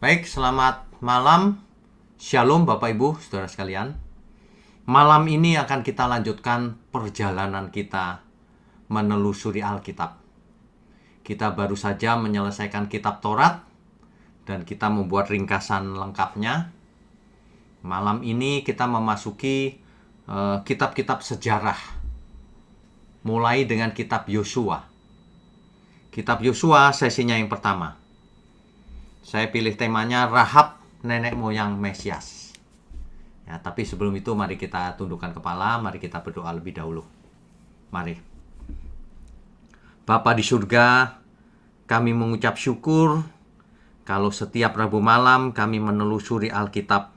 Baik, selamat malam. Shalom Bapak Ibu, Saudara sekalian. Malam ini akan kita lanjutkan perjalanan kita menelusuri Alkitab. Kita baru saja menyelesaikan kitab Taurat dan kita membuat ringkasan lengkapnya. Malam ini kita memasuki kitab-kitab sejarah. Mulai dengan kitab Yosua. Kitab Yosua sesinya yang pertama. Saya pilih temanya Rahab, nenek moyang Mesias. Ya, tapi sebelum itu mari kita tundukkan kepala, mari kita berdoa lebih dahulu. Mari. Bapa di surga, kami mengucap syukur kalau setiap Rabu malam kami menelusuri Alkitab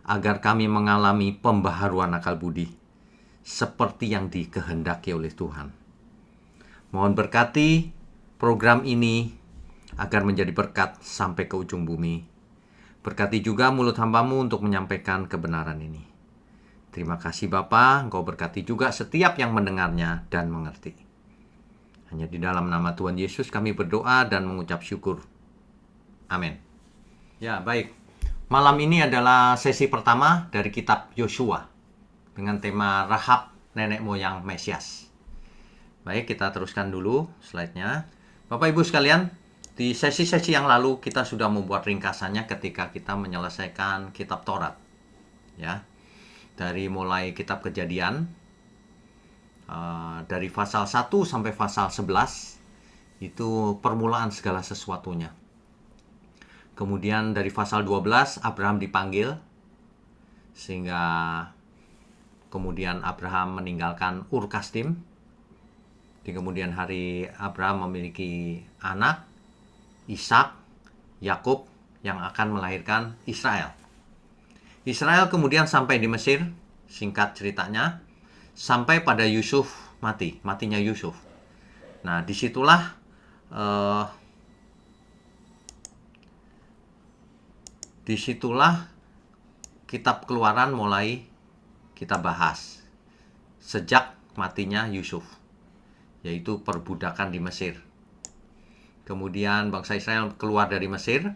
agar kami mengalami pembaharuan akal budi seperti yang dikehendaki oleh Tuhan. Mohon berkati program ini agar menjadi berkat sampai ke ujung bumi. Berkati juga mulut hamba-Mu untuk menyampaikan kebenaran ini. Terima kasih Bapa, Engkau berkati juga setiap yang mendengarnya dan mengerti. Hanya di dalam nama Tuhan Yesus kami berdoa dan mengucap syukur. Amin. Ya, baik. Malam ini adalah sesi pertama dari kitab Yosua dengan tema Rahab, nenek moyang Mesias. Baik, kita teruskan dulu slide-nya. Bapak Ibu sekalian, di sesi-sesi yang lalu kita sudah membuat ringkasannya ketika kita menyelesaikan kitab Taurat. Ya. Dari mulai kitab Kejadian dari pasal 1 sampai pasal 11 itu permulaan segala sesuatunya. Kemudian dari pasal 12 Abraham dipanggil sehingga kemudian Abraham meninggalkan Ur Kasdim. Di kemudian hari Abraham memiliki anak Ishak, Yakub yang akan melahirkan Israel. Israel kemudian sampai di Mesir, singkat ceritanya, sampai pada Yusuf matinya Yusuf. Nah, disitulah kitab Keluaran mulai kita bahas sejak matinya Yusuf, yaitu perbudakan di Mesir. Kemudian bangsa Israel keluar dari Mesir,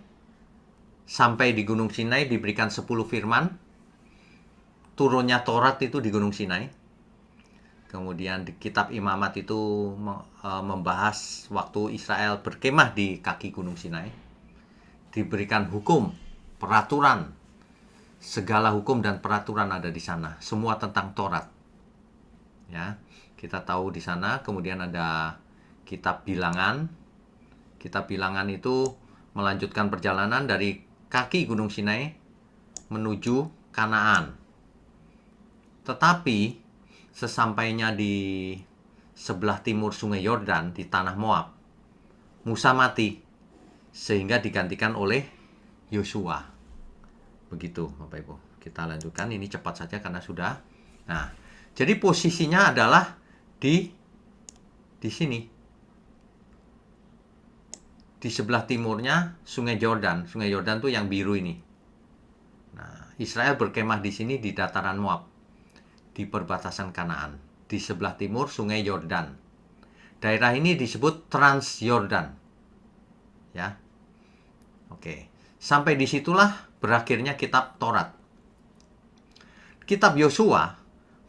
sampai di Gunung Sinai diberikan 10 firman. Turunnya Taurat itu di Gunung Sinai. Kemudian di kitab Imamat itu membahas waktu Israel berkemah di kaki Gunung Sinai. Diberikan hukum, peraturan, segala hukum dan peraturan ada di sana. Semua tentang Taurat. Ya, kita tahu di sana. Kemudian ada kitab Bilangan. Kitab Bilangan itu melanjutkan perjalanan dari kaki Gunung Sinai menuju Kanaan. Tetapi sesampainya di sebelah timur Sungai Yordan di tanah Moab, Musa mati sehingga digantikan oleh Yosua. Begitu Bapak Ibu. Kita lanjutkan, ini cepat saja karena sudah. Nah, jadi posisinya adalah di sini. Di sebelah timurnya Sungai Yordan. Sungai Yordan tuh yang biru ini. Nah, Israel berkemah di sini di dataran Moab, di perbatasan Kanaan. Di sebelah timur Sungai Yordan. Daerah ini disebut Transyordan. Ya. Oke. Sampai disitulah berakhirnya kitab Taurat. Kitab Yosua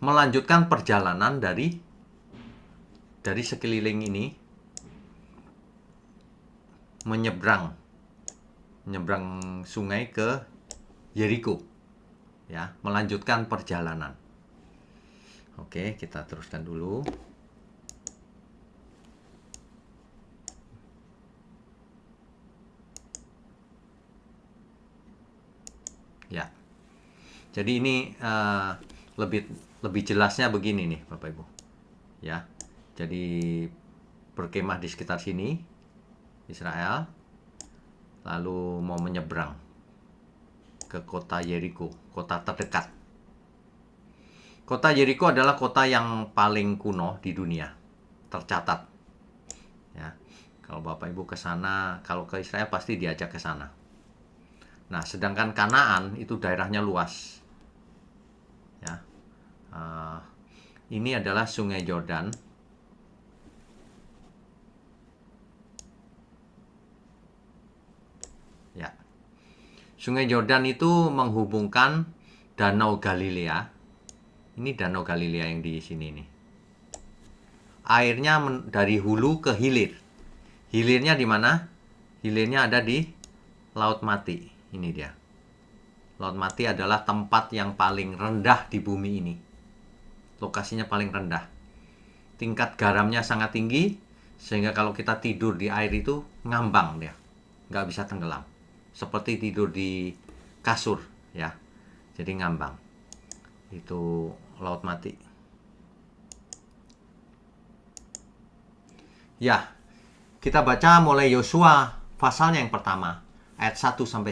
melanjutkan perjalanan dari sekeliling ini menyeberang sungai ke Yeriko, ya, melanjutkan perjalanan. Oke, kita teruskan dulu. Ya, jadi ini lebih jelasnya begini nih, Bapak Ibu. Ya, jadi berkemah di sekitar sini. Israel lalu mau menyeberang ke kota Yeriko, kota terdekat. Kota Yeriko adalah kota yang paling kuno di dunia, tercatat. Ya, kalau Bapak Ibu ke sana, kalau ke Israel pasti diajak ke sana. Nah, sedangkan Kanaan itu daerahnya luas. Ya, ini adalah Sungai Yordan. Ya, Sungai Yordan itu menghubungkan Danau Galilea. Ini Danau Galilea yang di sini nih. Airnya dari hulu ke hilir. Hilirnya di mana? Hilirnya ada di Laut Mati. Ini dia. Laut Mati adalah tempat yang paling rendah di bumi ini. Lokasinya paling rendah. Tingkat garamnya sangat tinggi, sehingga kalau kita tidur di air itu ngambang dia. Nggak bisa tenggelam. Seperti tidur di kasur, ya. Jadi ngambang. Itu Laut Mati. Ya, kita baca mulai Yosua pasalnya yang pertama, ayat 1-9.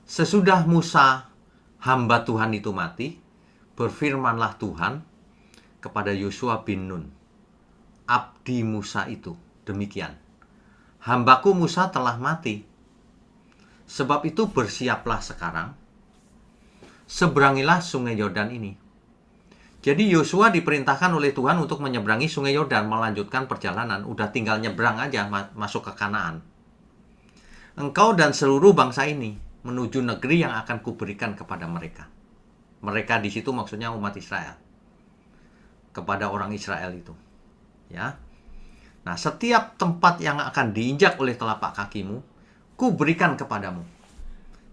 Sesudah Musa, hamba Tuhan itu mati, berfirmanlah Tuhan kepada Yosua bin Nun, abdi Musa itu, demikian. Hambaku Musa telah mati. Sebab itu bersiaplah sekarang, seberangilah sungai Yordan ini. Jadi Yosua diperintahkan oleh Tuhan untuk menyeberangi sungai Yordan, melanjutkan perjalanan. Udah tinggal nyebrang aja masuk ke Kanaan. Engkau dan seluruh bangsa ini menuju negeri yang akan kuberikan kepada mereka. Mereka di situ maksudnya umat Israel. Kepada orang Israel itu. Ya. Nah, setiap tempat yang akan diinjak oleh telapak kakimu, kuberikan kepadamu.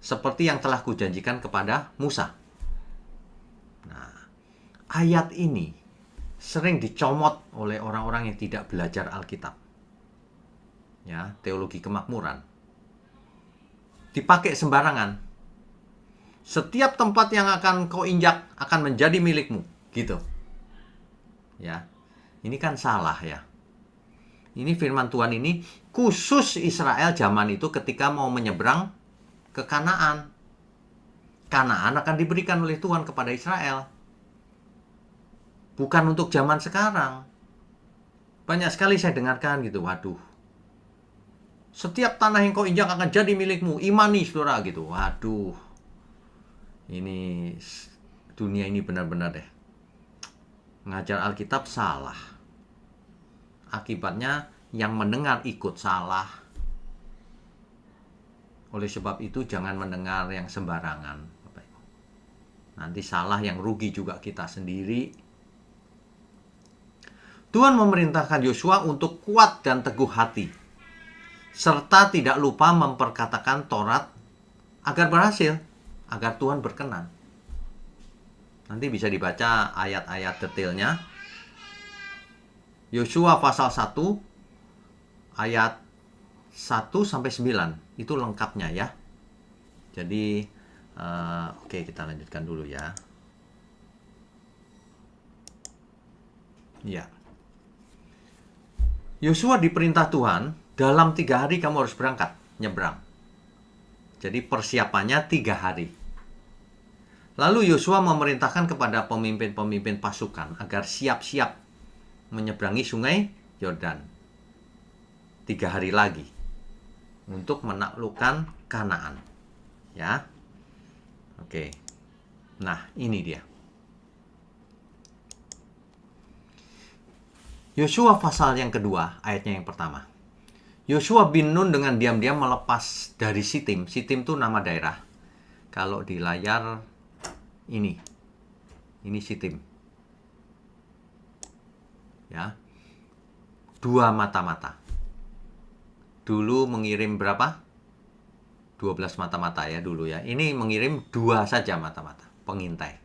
Seperti yang telah kujanjikan kepada Musa. Nah, ayat ini sering dicomot oleh orang-orang yang tidak belajar Alkitab. Ya, teologi kemakmuran. Dipakai sembarangan. Setiap tempat yang akan kau injak akan menjadi milikmu, gitu. Ya. Ini kan salah ya. Ini firman Tuhan ini khusus Israel zaman itu ketika mau menyeberang ke Kanaan. Kanaan akan diberikan oleh Tuhan kepada Israel. Bukan untuk zaman sekarang. Banyak sekali saya dengarkan gitu, waduh. Setiap tanah yang kau injak akan jadi milikmu, imani saudara gitu. Waduh. Ini dunia ini benar-benar deh. Ngajar Alkitab salah. Akibatnya yang mendengar ikut salah. Oleh sebab itu jangan mendengar yang sembarangan. Nanti salah yang rugi juga kita sendiri. Tuhan memerintahkan Yosua untuk kuat dan teguh hati, serta tidak lupa memperkatakan Taurat agar berhasil, agar Tuhan berkenan. Nanti bisa dibaca ayat-ayat detailnya. Yosua pasal 1 ayat 1-9 itu lengkapnya ya. Jadi oke, kita lanjutkan dulu ya. Ya. Yosua diperintah Tuhan, dalam 3 hari kamu harus berangkat, nyebrang. Jadi persiapannya 3 hari. Lalu Yosua memerintahkan kepada pemimpin-pemimpin pasukan agar siap-siap menyeberangi sungai Yordan 3 hari lagi untuk menaklukkan Kanaan. Ya. Oke. Nah, ini dia. Yosua pasal yang kedua, ayatnya yang pertama. Yosua bin Nun dengan diam-diam melepas dari Sitim. Sitim itu nama daerah. Kalau di layar ini Sitim. Ya. 2 mata-mata. Dulu mengirim berapa? 12 mata-mata ya dulu ya. Ini mengirim 2 saja mata-mata, pengintai.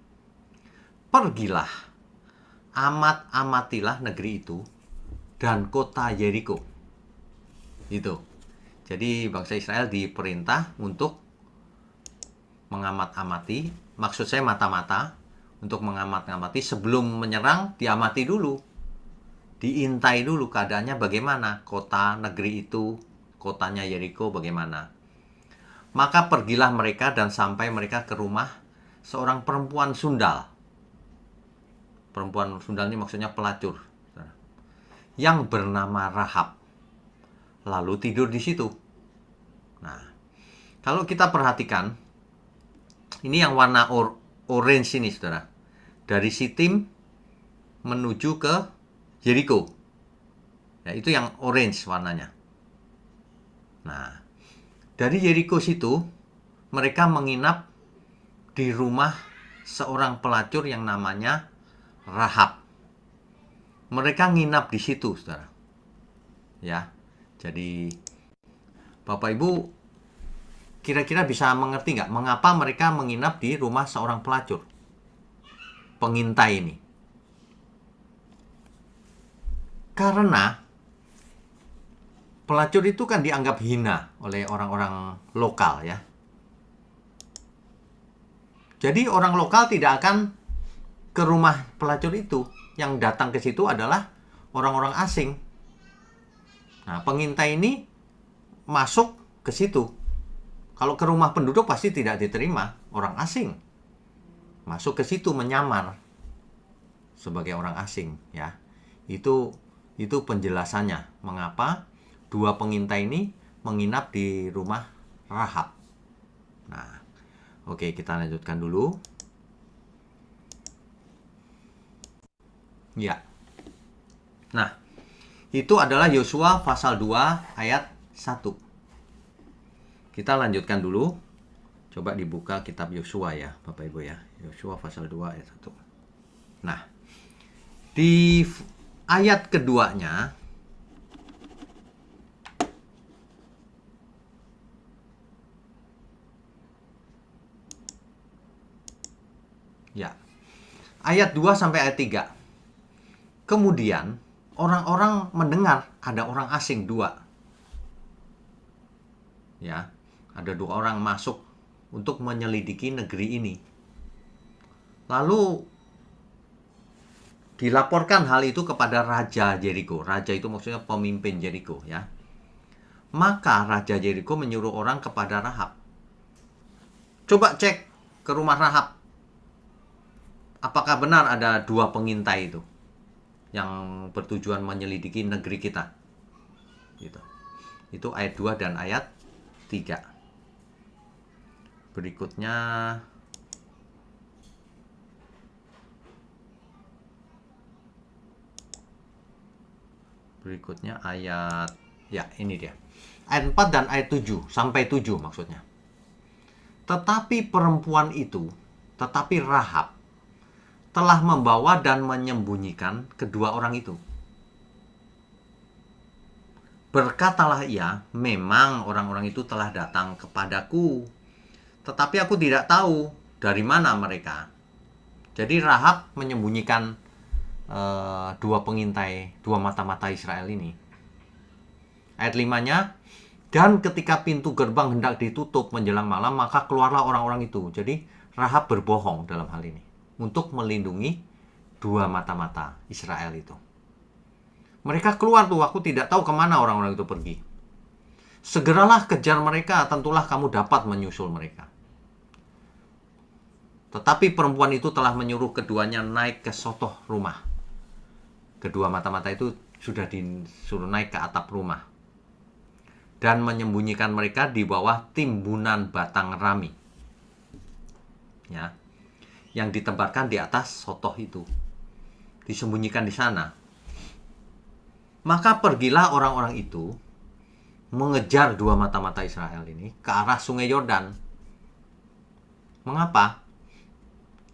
Pergilah, amatilah negeri itu dan kota Yeriko. Itu. Jadi bangsa Israel diperintah untuk mengamat-amati, maksud saya mata-mata, untuk mengamat-amati sebelum menyerang, diamati dulu. Diintai dulu keadaannya bagaimana, kota negeri itu, kotanya Yeriko bagaimana. Maka pergilah mereka dan sampai mereka ke rumah seorang perempuan sundal. Perempuan sundal ini maksudnya pelacur. Yang bernama Rahab. Lalu tidur di situ. Nah, kalau kita perhatikan, ini yang warna orange ini, saudara. Dari Sitim menuju ke Yeriko. Ya, itu yang orange warnanya. Nah, Dari Yeriko situ, mereka menginap di rumah seorang pelacur yang namanya Rahab. Mereka nginap di situ, saudara. Ya, jadi Bapak Ibu kira-kira bisa mengerti nggak mengapa mereka menginap di rumah seorang pelacur, pengintai ini? Karena pelacur itu kan dianggap hina oleh orang-orang lokal ya. Jadi orang lokal tidak akan ke rumah pelacur itu. Yang datang ke situ adalah orang-orang asing. Nah, pengintai ini masuk ke situ. Kalau ke rumah penduduk pasti tidak diterima, orang asing. Masuk ke situ menyamar sebagai orang asing ya. Itu penjelasannya mengapa dua pengintai ini menginap di rumah Rahab. Nah, oke, kita lanjutkan dulu. Ya. Nah, itu adalah Yosua pasal 2 ayat 1. Kita lanjutkan dulu. Coba dibuka kitab Yosua ya, Bapak Ibu ya. Yosua pasal 2 ayat 1. Nah, di ayat keduanya ya. Ayat 2 sampai ayat 3. Kemudian orang-orang mendengar ada orang asing dua. Ya, ada dua orang masuk untuk menyelidiki negeri ini. Lalu dilaporkan hal itu kepada Raja Yeriko. Raja itu maksudnya pemimpin Yeriko ya. Maka Raja Yeriko menyuruh orang kepada Rahab. Coba cek ke rumah Rahab. Apakah benar ada dua pengintai itu yang bertujuan menyelidiki negeri kita? Gitu. Itu ayat 2 dan ayat 3. Berikutnya ayat ya ini dia. Ayat 4 dan ayat 7 sampai 7 maksudnya. Tetapi Rahab telah membawa dan menyembunyikan kedua orang itu. Berkatalah ia, memang orang-orang itu telah datang kepadaku, tetapi aku tidak tahu dari mana mereka. Jadi Rahab menyembunyikan dua pengintai, dua mata-mata Israel ini. Ayat 5-nya, dan ketika pintu gerbang hendak ditutup menjelang malam, maka keluarlah orang-orang itu. Jadi Rahab berbohong dalam hal ini untuk melindungi dua mata-mata Israel itu. Mereka keluar tuh, aku tidak tahu kemana orang-orang itu pergi. Segeralah kejar mereka, tentulah kamu dapat menyusul mereka. Tetapi perempuan itu telah menyuruh keduanya naik ke sotoh rumah. Kedua mata-mata itu sudah disuruh naik ke atap rumah. Dan menyembunyikan mereka di bawah timbunan batang rami. Ya. Yang ditempatkan di atas sotoh itu. Disembunyikan di sana. Maka pergilah orang-orang itu mengejar dua mata-mata Israel ini ke arah sungai Yordan. Mengapa?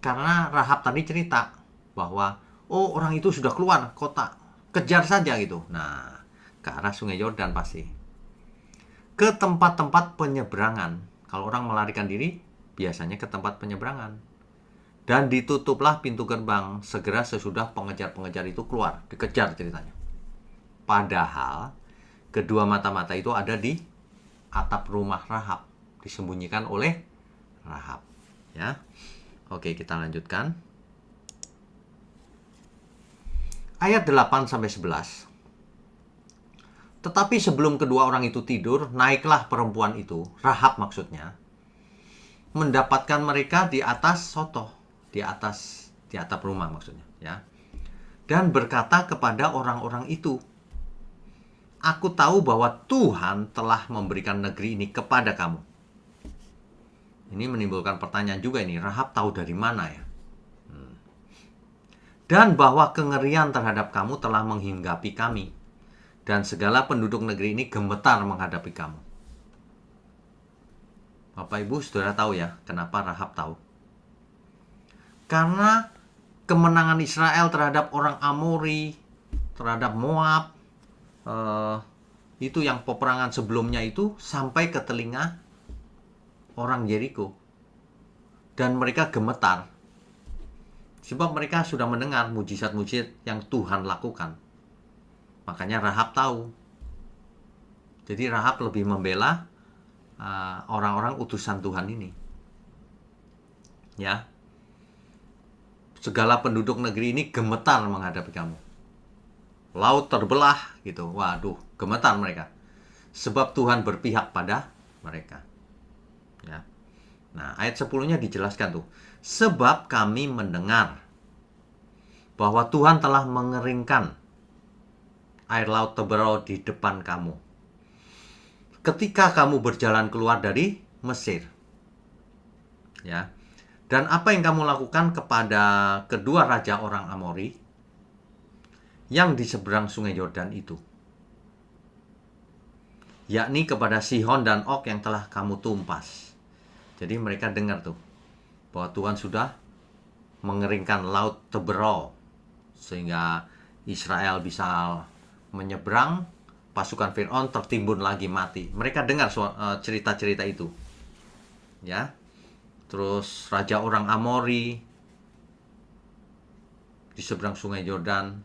Karena Rahab tadi cerita bahwa orang itu sudah keluar kota, kejar saja gitu. Nah, ke arah sungai Yordan pasti. Ke tempat-tempat penyeberangan. Kalau orang melarikan diri, biasanya ke tempat penyeberangan. Dan ditutuplah pintu gerbang segera sesudah pengejar-pengejar itu keluar, dikejar ceritanya. Padahal kedua mata-mata itu ada di atap rumah Rahab, disembunyikan oleh Rahab. Ya, oke, kita lanjutkan. Ayat 8-11. Tetapi sebelum kedua orang itu tidur, naiklah perempuan itu, Rahab maksudnya, mendapatkan mereka di atas sotoh, di atap rumah maksudnya, ya. Dan berkata kepada orang-orang itu, aku tahu bahwa Tuhan telah memberikan negeri ini kepada kamu. Ini menimbulkan pertanyaan juga ini, Rahab tahu dari mana ya? Dan bahwa kengerian terhadap kamu telah menghinggapi kami. Dan segala penduduk negeri ini gemetar menghadapi kamu. Bapak Ibu Saudara tahu ya, kenapa Rahab tahu? Karena kemenangan Israel terhadap orang Amori, terhadap Moab, itu yang peperangan sebelumnya itu sampai ke telinga orang Yeriko. Dan mereka gemetar. Sebab mereka sudah mendengar mujizat-mujizat yang Tuhan lakukan. Makanya Rahab tahu. Jadi Rahab lebih membela orang-orang utusan Tuhan ini. Ya. Segala penduduk negeri ini gemetar menghadapi kamu. Laut terbelah gitu. Waduh, gemetar mereka. Sebab Tuhan berpihak pada mereka. Ya. Nah, ayat 10-nya dijelaskan tuh. Sebab kami mendengar bahwa Tuhan telah mengeringkan air laut terbelah di depan kamu. Ketika kamu berjalan keluar dari Mesir. Ya. Dan apa yang kamu lakukan kepada kedua raja orang Amori yang di seberang sungai Yordan itu. Yakni kepada Sihon dan Og yang telah kamu tumpas. Jadi mereka dengar tuh bahwa Tuhan sudah mengeringkan laut terbelah sehingga Israel bisa menyeberang, pasukan Firaun tertimbun lagi mati. Mereka dengar cerita-cerita itu. Ya. Terus raja orang Amori di seberang sungai Yordan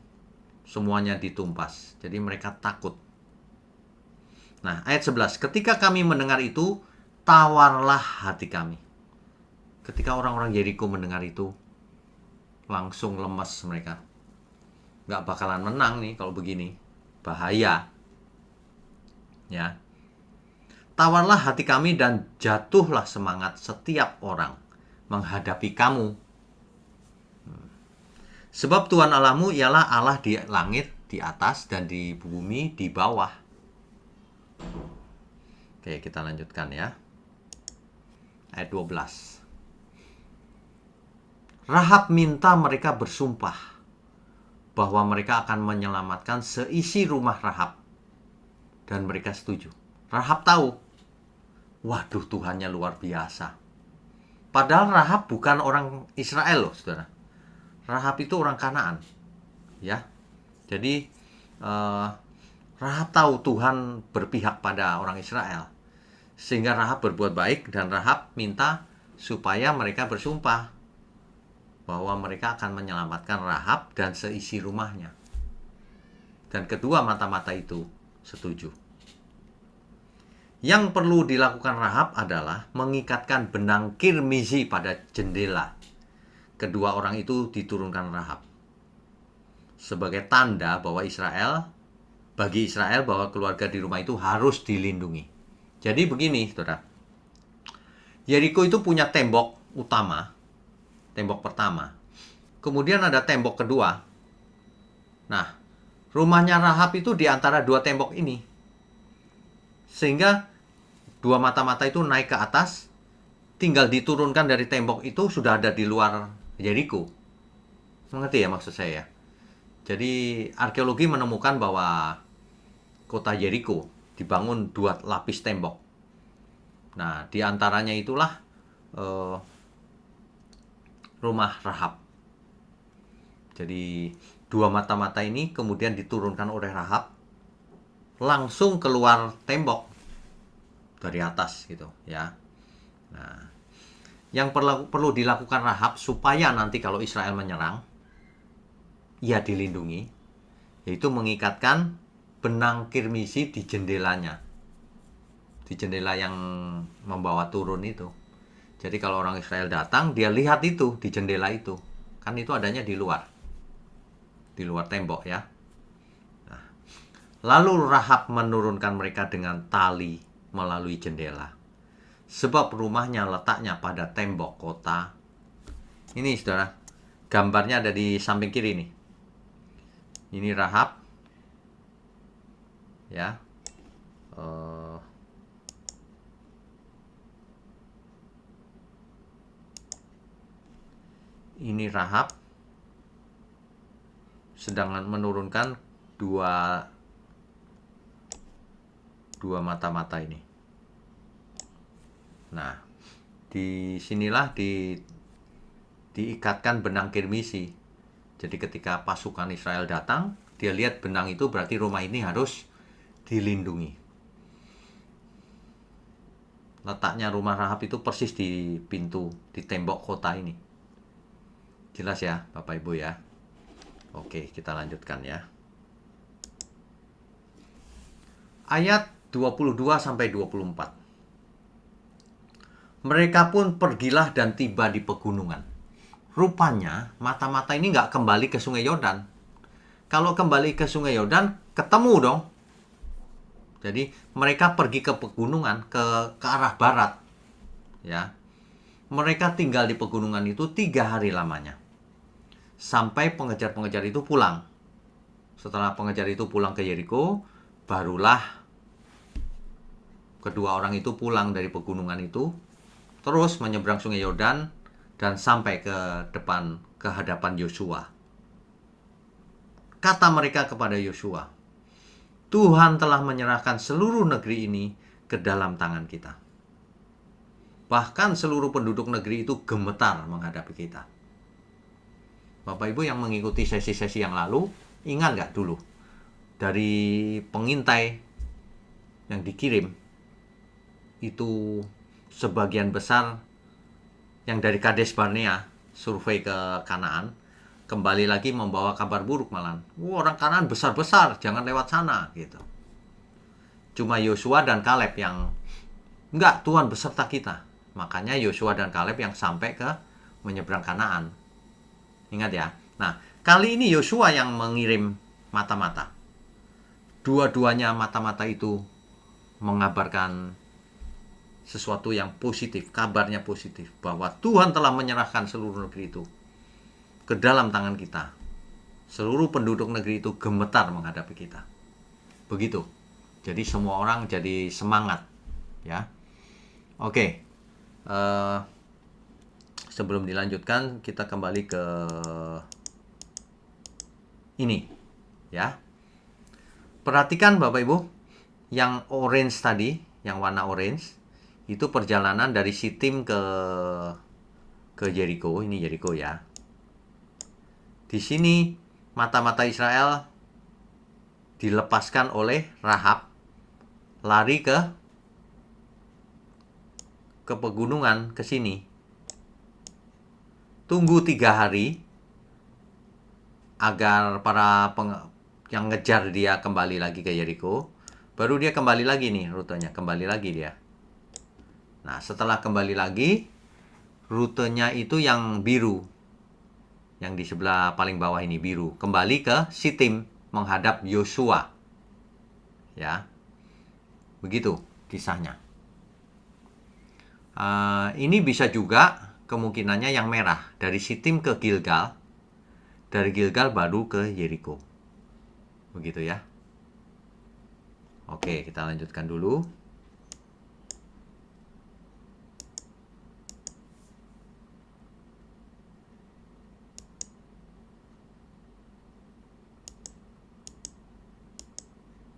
semuanya ditumpas. Jadi mereka takut. Nah, ayat 11. Ketika kami mendengar itu, tawarlah hati kami. Ketika orang-orang Yeriko mendengar itu, langsung lemas mereka. Gak bakalan menang nih kalau begini. Bahaya. Ya. Tawarlah hati kami dan jatuhlah semangat setiap orang menghadapi kamu. Sebab Tuhan Allahmu ialah Allah di langit, di atas, dan di bumi, di bawah. Oke, kita lanjutkan ya. Ayat 12. Rahab minta mereka bersumpah bahwa mereka akan menyelamatkan seisi rumah Rahab. Dan mereka setuju. Rahab tahu. Waduh, Tuhannya luar biasa. Padahal Rahab bukan orang Israel loh, saudara. Rahab itu orang Kanaan. Ya. Jadi, Rahab tahu Tuhan berpihak pada orang Israel. Sehingga Rahab berbuat baik dan Rahab minta supaya mereka bersumpah bahwa mereka akan menyelamatkan Rahab dan seisi rumahnya. Dan kedua mata-mata itu setuju. Yang perlu dilakukan Rahab adalah mengikatkan benang kirmizi pada jendela. Kedua orang itu diturunkan Rahab sebagai tanda bahwa bagi Israel bahwa keluarga di rumah itu harus dilindungi. Jadi begini, saudara. Yeriko itu punya tembok utama, tembok pertama. Kemudian ada tembok kedua. Nah, rumahnya Rahab itu di antara dua tembok ini. Sehingga dua mata-mata itu naik ke atas, tinggal diturunkan dari tembok itu sudah ada di luar Yeriko. Mengerti ya maksud saya? Jadi arkeologi menemukan bahwa kota Yeriko dibangun dua lapis tembok. Nah, di antaranya itulah rumah Rahab. Jadi dua mata-mata ini kemudian diturunkan oleh Rahab langsung keluar tembok dari atas gitu ya. Nah, yang perlu dilakukan Rahab supaya nanti kalau Israel menyerang, ia dilindungi, yaitu mengikatkan benang kirmisi di jendelanya. Di jendela yang membawa turun itu. Jadi kalau orang Israel datang, dia lihat itu di jendela itu. Kan itu adanya di luar. Di luar tembok ya. Nah, lalu Rahab menurunkan mereka dengan tali melalui jendela. Sebab rumahnya letaknya pada tembok kota. Ini saudara, gambarnya ada di samping kiri nih. Ini Rahab. Ya. Ini Rahab sedang menurunkan dua mata-mata ini. Nah, di sinilah diikatkan benang kirmisi. Jadi ketika pasukan Israel datang, dia lihat benang itu berarti rumah ini harus dilindungi. Letaknya rumah Rahab itu persis di pintu, di tembok kota ini. Jelas ya, Bapak Ibu ya. Oke, kita lanjutkan ya. Ayat 22 sampai 24. Mereka pun pergilah dan tiba di pegunungan. Rupanya mata-mata ini nggak kembali ke Sungai Yordan. Kalau kembali ke Sungai Yordan, ketemu dong. Jadi mereka pergi ke pegunungan, ke arah barat. Ya, mereka tinggal di pegunungan itu 3 hari lamanya. Sampai pengejar-pengejar itu pulang. Setelah pengejar itu pulang ke Yeriko, barulah kedua orang itu pulang dari pegunungan itu, terus menyeberang Sungai Yordan dan sampai ke hadapan Yosua. Kata mereka kepada Yosua, Tuhan telah menyerahkan seluruh negeri ini ke dalam tangan kita. Bahkan seluruh penduduk negeri itu gemetar menghadapi kita. Bapak Ibu yang mengikuti sesi-sesi yang lalu, ingat nggak dulu? Dari pengintai yang dikirim, itu sebagian besar yang dari Kades Barnea survei ke Kanaan, kembali lagi membawa kabar buruk malah. Orang Kanaan besar-besar, jangan lewat sana gitu. Cuma Yosua dan Kaleb yang enggak, Tuhan beserta kita. Makanya Yosua dan Kaleb yang sampai ke menyeberang Kanaan. Ingat ya. Nah, kali ini Yosua yang mengirim mata-mata. Dua-duanya mata-mata itu mengabarkan sesuatu yang positif, kabarnya positif, bahwa Tuhan telah menyerahkan seluruh negeri itu ke dalam tangan kita. Seluruh penduduk negeri itu gemetar menghadapi kita. Begitu. Jadi semua orang jadi semangat, ya. Oke. Sebelum dilanjutkan, kita kembali ke ini, ya. Perhatikan Bapak Ibu, yang orange tadi, yang warna orange, itu perjalanan dari Sitim ke Yeriko. Ini Yeriko ya. Di sini mata-mata Israel dilepaskan oleh Rahab, lari ke pegunungan ke sini. Tunggu 3 hari agar yang ngejar dia kembali lagi ke Yeriko. Baru dia kembali lagi nih rutenya, kembali lagi dia. Nah, setelah kembali lagi, rutenya itu yang biru. Yang di sebelah paling bawah ini biru. Kembali ke Sitim menghadap Yosua. Ya. Begitu kisahnya. Ini bisa juga kemungkinannya yang merah. Dari Sitim ke Gilgal. Dari Gilgal baru ke Yeriko. Begitu ya. Oke, kita lanjutkan dulu.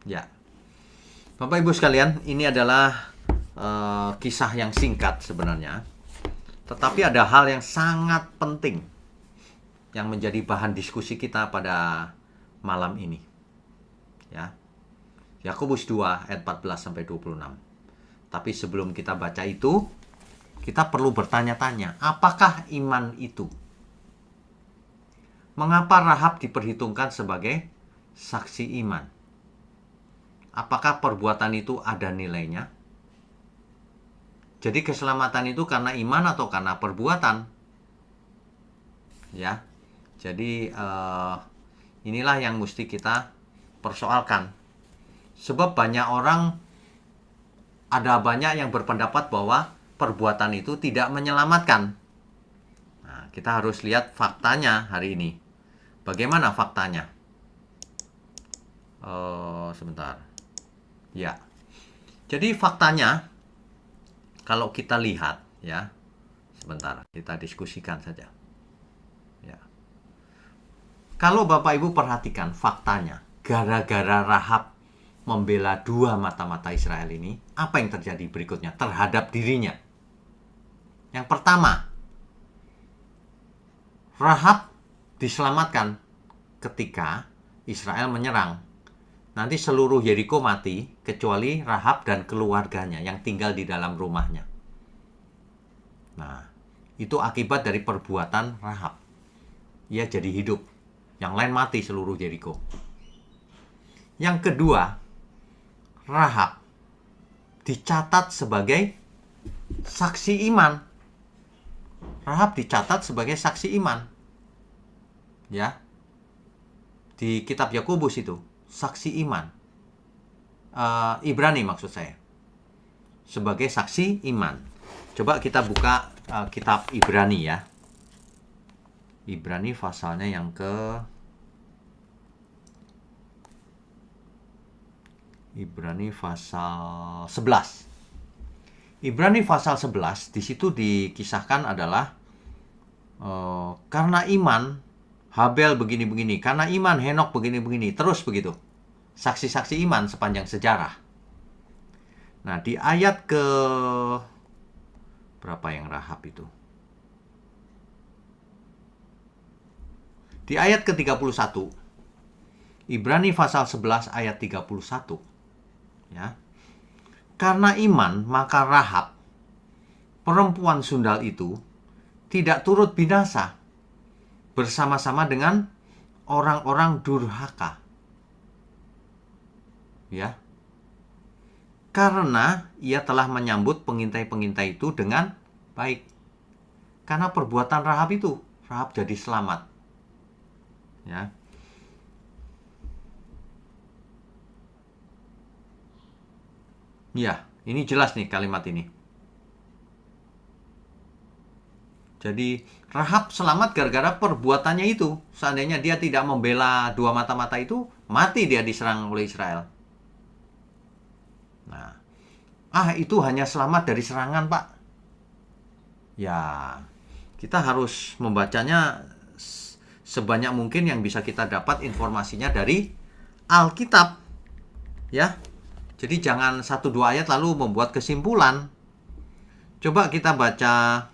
Ya, Bapak Ibu sekalian, ini adalah kisah yang singkat sebenarnya, tetapi ada hal yang sangat penting yang menjadi bahan diskusi kita pada malam ini. Ya, Yakobus 2 ayat 14 sampai 26. Tapi sebelum kita baca itu, kita perlu bertanya-tanya, apakah iman itu? Mengapa Rahab diperhitungkan sebagai saksi iman? Apakah perbuatan itu ada nilainya? Jadi keselamatan itu karena iman atau karena perbuatan? Ya. Jadi inilah yang mesti kita persoalkan. Sebab ada banyak yang berpendapat bahwa perbuatan itu tidak menyelamatkan. Nah, kita harus lihat faktanya hari ini. Bagaimana faktanya? Sebentar. Ya. Jadi faktanya, kalau kita lihat, ya, sebentar, kita diskusikan saja. Ya. Kalau Bapak Ibu perhatikan faktanya, gara-gara Rahab membela 2 mata-mata Israel ini, apa yang terjadi berikutnya terhadap dirinya? Yang pertama, Rahab diselamatkan ketika Israel menyerang. Nanti seluruh Yeriko mati, kecuali Rahab dan keluarganya yang tinggal di dalam rumahnya. Nah, itu akibat dari perbuatan Rahab. Ia jadi hidup. Yang lain mati seluruh Yeriko. Yang kedua, Rahab dicatat sebagai saksi iman. Rahab dicatat sebagai saksi iman. Ya. Di kitab Yakobus itu, saksi iman. Ibrani maksud saya. Sebagai saksi iman. Coba kita buka kitab Ibrani ya. Ibrani pasalnya yang Ibrani pasal 11. Ibrani pasal 11 di situ dikisahkan adalah karena iman Habel begini-begini, karena iman Henok begini-begini, terus begitu. Saksi-saksi iman sepanjang sejarah. Nah, di ayat ke berapa yang Rahab itu? Di ayat ke-31. Ibrani pasal 11 ayat 31. Ya. Karena iman, maka Rahab, perempuan sundal itu, tidak turut binasa bersama-sama dengan orang-orang durhaka. Ya. Karena ia telah menyambut pengintai-pengintai itu dengan baik. Karena perbuatan Rahab itu, Rahab jadi selamat. Ya. Ya, ini jelas nih kalimat ini. Jadi Rahab selamat gara-gara perbuatannya itu. Seandainya dia tidak membela dua mata-mata itu, mati dia diserang oleh Israel. Nah, itu hanya selamat dari serangan, Pak. Ya, kita harus membacanya sebanyak mungkin yang bisa kita dapat informasinya dari Alkitab. Ya. Jadi jangan 1-2 ayat lalu membuat kesimpulan. Coba kita baca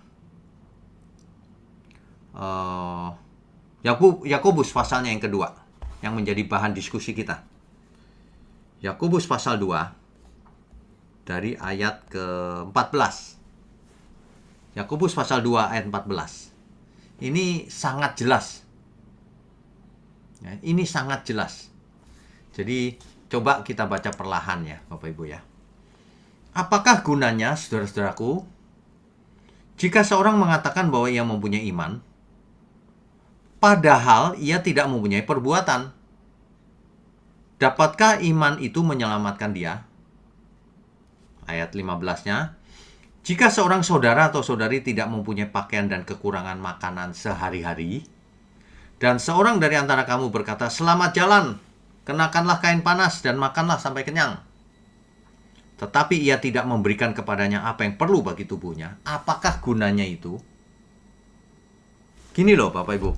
Yakobus pasalnya yang kedua, yang menjadi bahan diskusi kita. Yakobus pasal 2 dari ayat ke-14. Yakobus pasal 2 ayat 14. Ini sangat jelas. Ya, ini sangat jelas. Jadi coba kita baca perlahan ya, Bapak Ibu ya. Apakah gunanya, saudara-saudaraku, jika seorang mengatakan bahwa ia mempunyai iman, padahal ia tidak mempunyai perbuatan? Dapatkah iman itu menyelamatkan dia? Ayat 15-nya, jika seorang saudara atau saudari tidak mempunyai pakaian dan kekurangan makanan sehari-hari, dan seorang dari antara kamu berkata, selamat jalan, kenakanlah kain panas dan makanlah sampai kenyang, tetapi ia tidak memberikan kepadanya apa yang perlu bagi tubuhnya, apakah gunanya itu? Gini loh Bapak Ibu,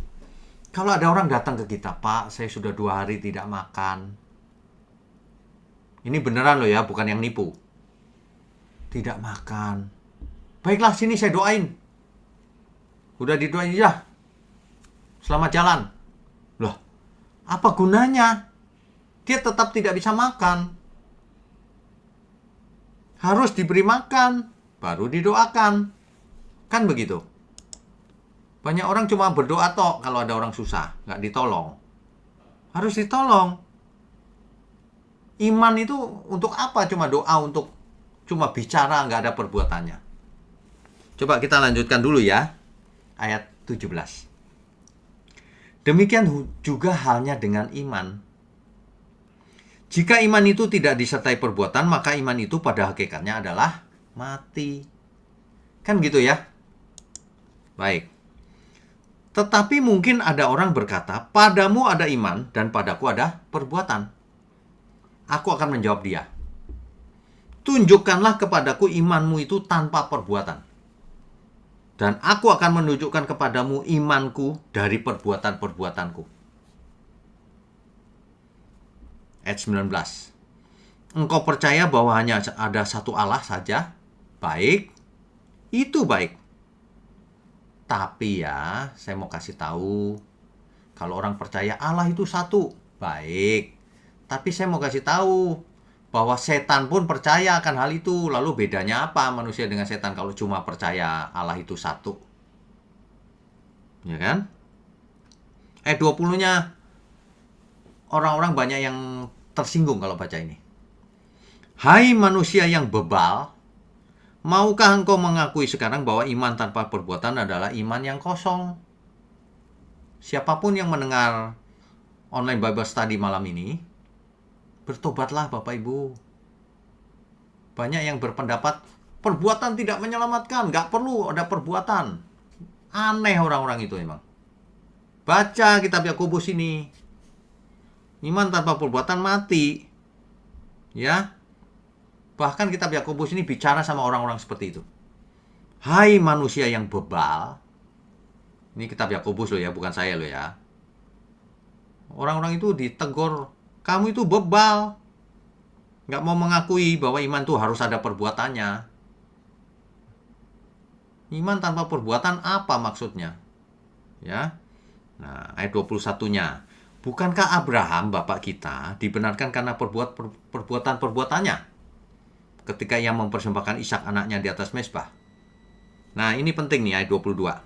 kalau ada orang datang ke kita, Pak, saya sudah 2 hari tidak makan. Ini beneran loh ya, bukan yang nipu. Tidak makan. Baiklah, sini saya doain. Udah didoain ya. Selamat jalan. Loh, apa gunanya? Dia tetap tidak bisa makan. Harus diberi makan, baru didoakan. Kan begitu. Banyak orang cuma berdoa tok kalau ada orang susah, nggak ditolong. Harus ditolong. Iman itu untuk apa? Cuma doa, untuk cuma bicara, nggak ada perbuatannya. Coba kita lanjutkan dulu ya. Ayat 17. Demikian juga halnya dengan iman. Jika iman itu tidak disertai perbuatan, maka iman itu pada hakikatnya adalah mati. Kan gitu ya? Baik. Tetapi mungkin ada orang berkata, padamu ada iman dan padaku ada perbuatan. Aku akan menjawab dia, tunjukkanlah kepadaku imanmu itu tanpa perbuatan, dan aku akan menunjukkan kepadamu imanku dari perbuatan-perbuatanku. Ayat 19. Engkau percaya bahwa hanya ada satu Allah saja? Baik, itu baik. Tapi ya, saya mau kasih tahu, kalau orang percaya Allah itu satu, baik. Tapi saya mau kasih tahu bahwa setan pun percaya akan hal itu. Lalu bedanya apa manusia dengan setan kalau cuma percaya Allah itu satu? Ya kan? 20-nya orang-orang banyak yang tersinggung kalau baca ini. Hai manusia yang bebal, maukah engkau mengakui sekarang bahwa iman tanpa perbuatan adalah iman yang kosong? Siapapun yang mendengar online Bible Study malam ini, bertobatlah Bapak Ibu. Banyak yang berpendapat perbuatan tidak menyelamatkan, nggak perlu ada perbuatan. Aneh orang-orang itu emang. Baca kitab Yakobus ini. Iman tanpa perbuatan mati. Ya. Bahkan kitab Yakobus ini bicara sama orang-orang seperti itu. Hai manusia yang bebal. Ini kitab Yakobus loh ya, bukan saya loh ya. Orang-orang itu ditegur, kamu itu bebal. Nggak mau mengakui bahwa iman itu harus ada perbuatannya. Iman tanpa perbuatan apa maksudnya? Ya. Nah, ayat 21-nya. Bukankah Abraham, bapak kita, dibenarkan karena perbuatan-perbuatannya ketika ia mempersembahkan Ishak anaknya di atas mezbah? Nah, ini penting nih ayat 22.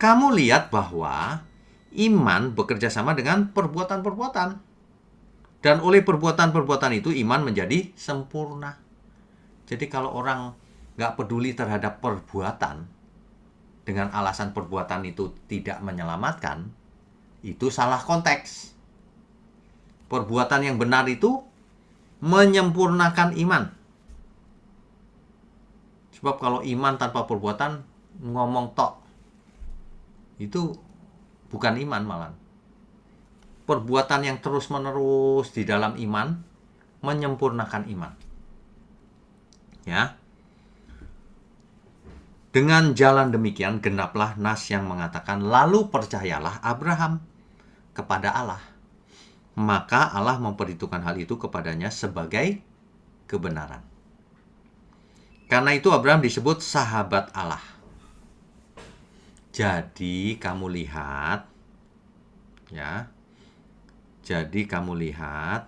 Kamu lihat bahwa iman bekerja sama dengan perbuatan-perbuatan. Dan oleh perbuatan-perbuatan itu iman menjadi sempurna. Jadi kalau orang nggak peduli terhadap perbuatan, dengan alasan perbuatan itu tidak menyelamatkan, itu salah konteks. Perbuatan yang benar itu menyempurnakan iman. Sebab kalau iman tanpa perbuatan, ngomong tok, itu bukan iman malah. Perbuatan yang terus-menerus di dalam iman menyempurnakan iman. Ya. Dengan jalan demikian genaplah nas yang mengatakan lalu percayalah Abraham kepada Allah. Maka Allah memperhitungkan hal itu kepadanya sebagai kebenaran. Karena itu Abraham disebut sahabat Allah. Jadi kamu lihat, ya. Jadi kamu lihat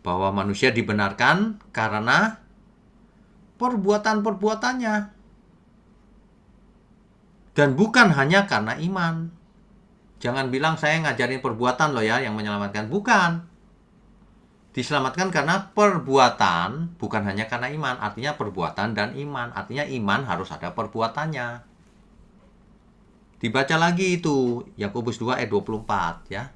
bahwa manusia dibenarkan karena perbuatan-perbuatannya. Dan bukan hanya karena iman. Jangan bilang saya ngajarin perbuatan loh ya yang menyelamatkan. Bukan. Diselamatkan karena perbuatan, bukan hanya karena iman. Artinya perbuatan dan iman. Artinya iman harus ada perbuatannya. Dibaca lagi itu, Yakobus 2 ayat 24 ya.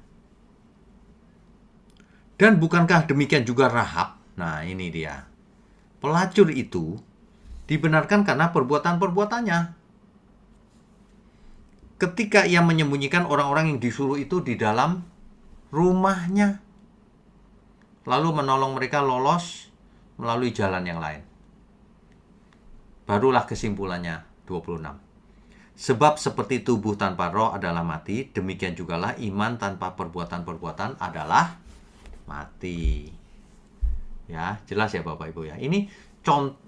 Dan bukankah demikian juga Rahab? Nah ini dia. Pelacur itu dibenarkan karena perbuatan-perbuatannya. Ketika ia menyembunyikan orang-orang yang disuruh itu di dalam rumahnya. Lalu menolong mereka lolos melalui jalan yang lain. Barulah kesimpulannya 26. Sebab seperti tubuh tanpa roh adalah mati, demikian jugalah iman tanpa perbuatan-perbuatan adalah mati. Ya, jelas ya Bapak Ibu ya. Ini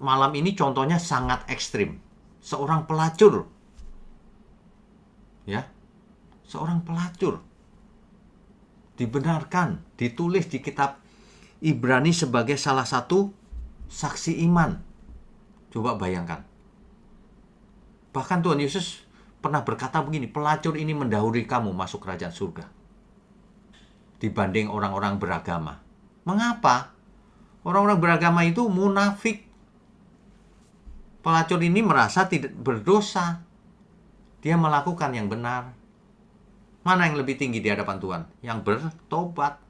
malam ini contohnya sangat ekstrim. Seorang pelacur. Ya. Seorang pelacur dibenarkan, ditulis di kitab Ibrani sebagai salah satu saksi iman. Coba bayangkan. Bahkan Tuhan Yesus pernah berkata begini, pelacur ini mendahului kamu masuk kerajaan surga dibanding orang-orang beragama. Mengapa? Orang-orang beragama itu munafik. Pelacur ini merasa tidak berdosa. Dia melakukan yang benar. Mana yang lebih tinggi di hadapan Tuhan? Yang bertobat.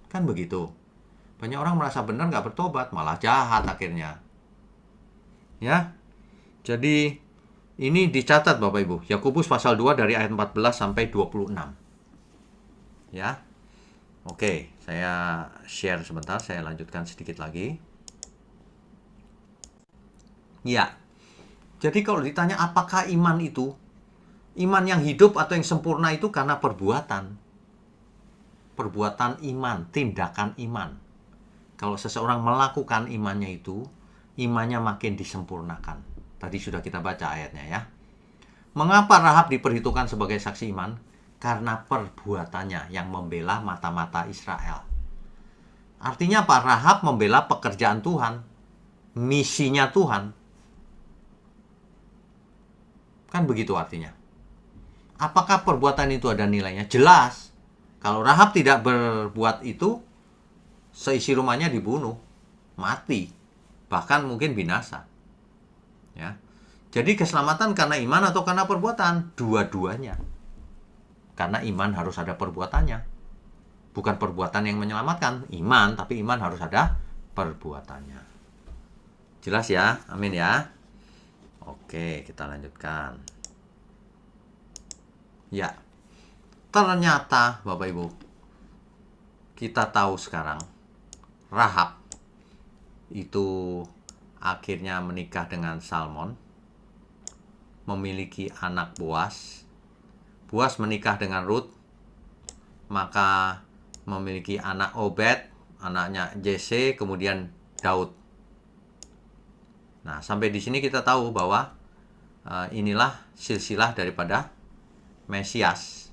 Kan begitu. Banyak orang merasa benar gak bertobat, malah jahat akhirnya. Ya. Jadi ini dicatat Bapak Ibu. Yakobus pasal 2 dari ayat 14 sampai 26. Ya. Oke, saya share sebentar, saya lanjutkan sedikit lagi. Ya. Jadi kalau ditanya apakah iman itu, iman yang hidup atau yang sempurna itu karena perbuatan. Perbuatan iman, tindakan iman. Kalau seseorang melakukan imannya itu, imannya makin disempurnakan. Tadi sudah kita baca ayatnya ya. Mengapa Rahab diperhitungkan sebagai saksi iman? Karena perbuatannya yang membela mata-mata Israel. Artinya apa? Rahab membela pekerjaan Tuhan, misinya Tuhan. Kan begitu artinya. Apakah perbuatan itu ada nilainya? Jelas. Kalau Rahab tidak berbuat itu, seisi rumahnya dibunuh, mati, bahkan mungkin binasa. Ya. Jadi keselamatan karena iman atau karena perbuatan? Dua-duanya. Karena iman harus ada perbuatannya. Bukan perbuatan yang menyelamatkan, iman, tapi iman harus ada perbuatannya. Jelas ya? Amin ya. Oke, kita lanjutkan. Ya. Ternyata Bapak Ibu, kita tahu sekarang Rahab itu akhirnya menikah dengan Salmon, memiliki anak Boas. Boas menikah dengan Ruth, maka memiliki anak Obed, anaknya Jese, kemudian Daud. Nah, sampai di sini kita tahu bahwa inilah silsilah daripada Mesias.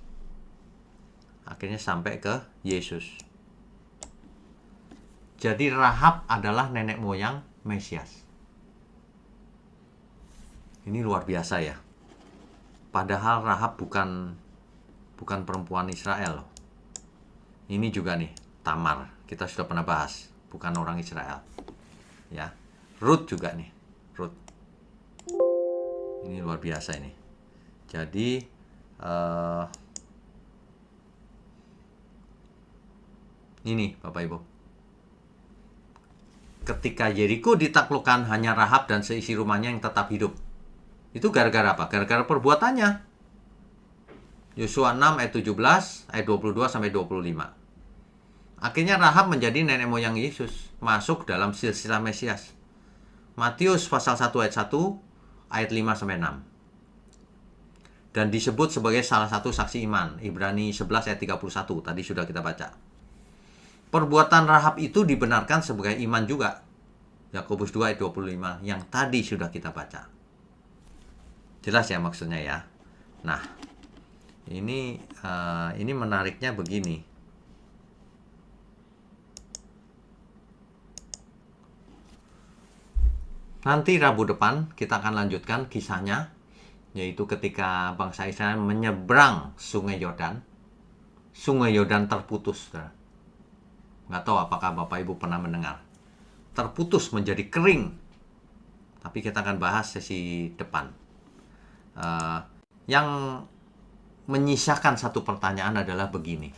Akhirnya sampai ke Yesus. Jadi Rahab adalah nenek moyang Mesias. Ini luar biasa ya. Padahal Rahab bukan perempuan Israel loh. Ini juga nih, Tamar. Kita sudah pernah bahas, bukan orang Israel. Ya. Ruth juga nih, Ruth. Ini luar biasa ini. Jadi ini Bapak Ibu. Ketika Yeriko ditaklukkan, hanya Rahab dan seisi rumahnya yang tetap hidup. Itu gara-gara apa? Gara-gara perbuatannya. Yosua 6 ayat 17, ayat 22 sampai 25. Akhirnya Rahab menjadi nenek moyang Yesus, masuk dalam silsilah Mesias. Matius pasal 1 ayat 1, ayat 5 sampai 6. Dan disebut sebagai salah satu saksi iman. Ibrani 11 ayat 31, tadi sudah kita baca. Perbuatan Rahab itu dibenarkan sebagai iman juga. Yakobus 2 ayat 25 yang tadi sudah kita baca. Jelas ya maksudnya ya. Nah, ini menariknya begini. Nanti Rabu depan kita akan lanjutkan kisahnya, yaitu ketika bangsa Israel menyeberang Sungai Yordan. Sungai Yordan terputus. Nggak tahu apakah Bapak Ibu pernah mendengar. Terputus menjadi kering. Tapi kita akan bahas sesi depan. Yang menyisakan satu pertanyaan adalah begini.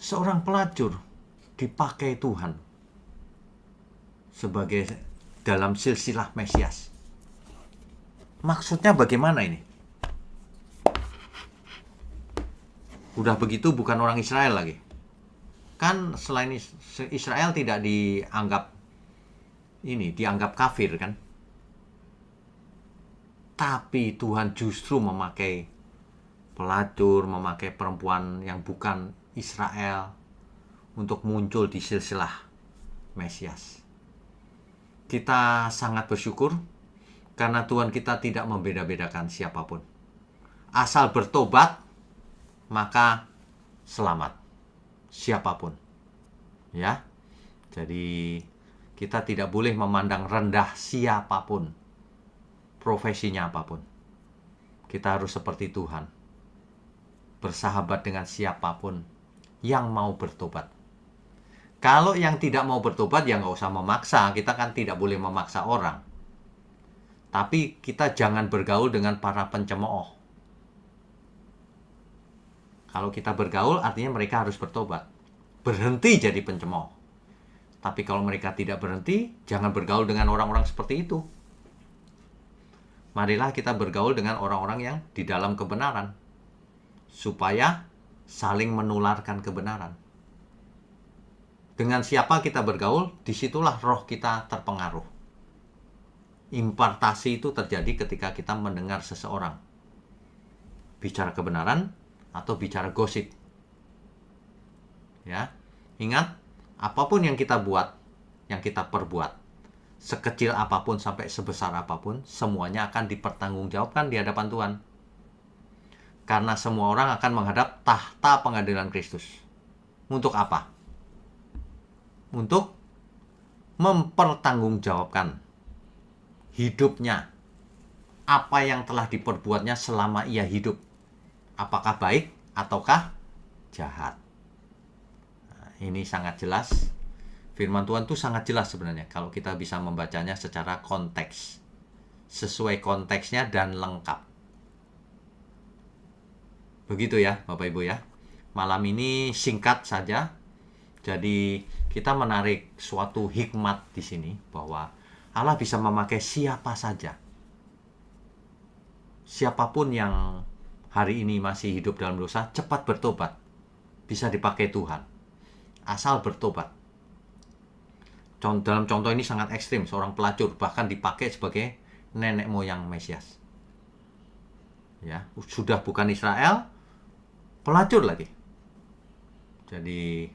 Seorang pelacur dipakai Tuhan sebagai dalam silsilah Mesias. Maksudnya bagaimana ini? Udah begitu bukan orang Israel lagi. Kan selain Israel tidak dianggap kafir kan? Tapi Tuhan justru memakai pelacur, memakai perempuan yang bukan Israel untuk muncul di silsilah Mesias. Kita sangat bersyukur karena Tuhan kita tidak membeda-bedakan siapapun. Asal bertobat, maka selamat. Siapapun. Ya. Jadi kita tidak boleh memandang rendah siapapun. Profesinya apapun. Kita harus seperti Tuhan. Bersahabat dengan siapapun yang mau bertobat. Kalau yang tidak mau bertobat, ya nggak usah memaksa. Kita kan tidak boleh memaksa orang. Tapi kita jangan bergaul dengan para pencemooh. Kalau kita bergaul, artinya mereka harus bertobat. Berhenti jadi pencemooh. Tapi kalau mereka tidak berhenti, jangan bergaul dengan orang-orang seperti itu. Marilah kita bergaul dengan orang-orang yang di dalam kebenaran. Supaya saling menularkan kebenaran. Dengan siapa kita bergaul, disitulah roh kita terpengaruh. Impartasi itu terjadi ketika kita mendengar seseorang bicara kebenaran atau bicara gosip. Ya, ingat, apapun yang kita buat, yang kita perbuat, sekecil apapun sampai sebesar apapun, semuanya akan dipertanggungjawabkan di hadapan Tuhan. Karena semua orang akan menghadap tahta pengadilan Kristus. Untuk apa? Untuk mempertanggungjawabkan hidupnya, apa yang telah diperbuatnya selama ia hidup. Apakah baik ataukah jahat. Nah, ini sangat jelas. Firman Tuhan itu sangat jelas sebenarnya kalau kita bisa membacanya secara konteks. Sesuai konteksnya dan lengkap. Begitu ya Bapak Ibu ya. Malam ini singkat saja. Jadi kita menarik suatu hikmat di sini bahwa Allah bisa memakai siapa saja. Siapapun yang hari ini masih hidup dalam dosa, cepat bertobat. Bisa dipakai Tuhan. Asal bertobat. Dalam contoh ini sangat ekstrim, seorang pelacur bahkan dipakai sebagai nenek moyang Mesias. Ya, sudah bukan Israel, pelacur lagi. Jadi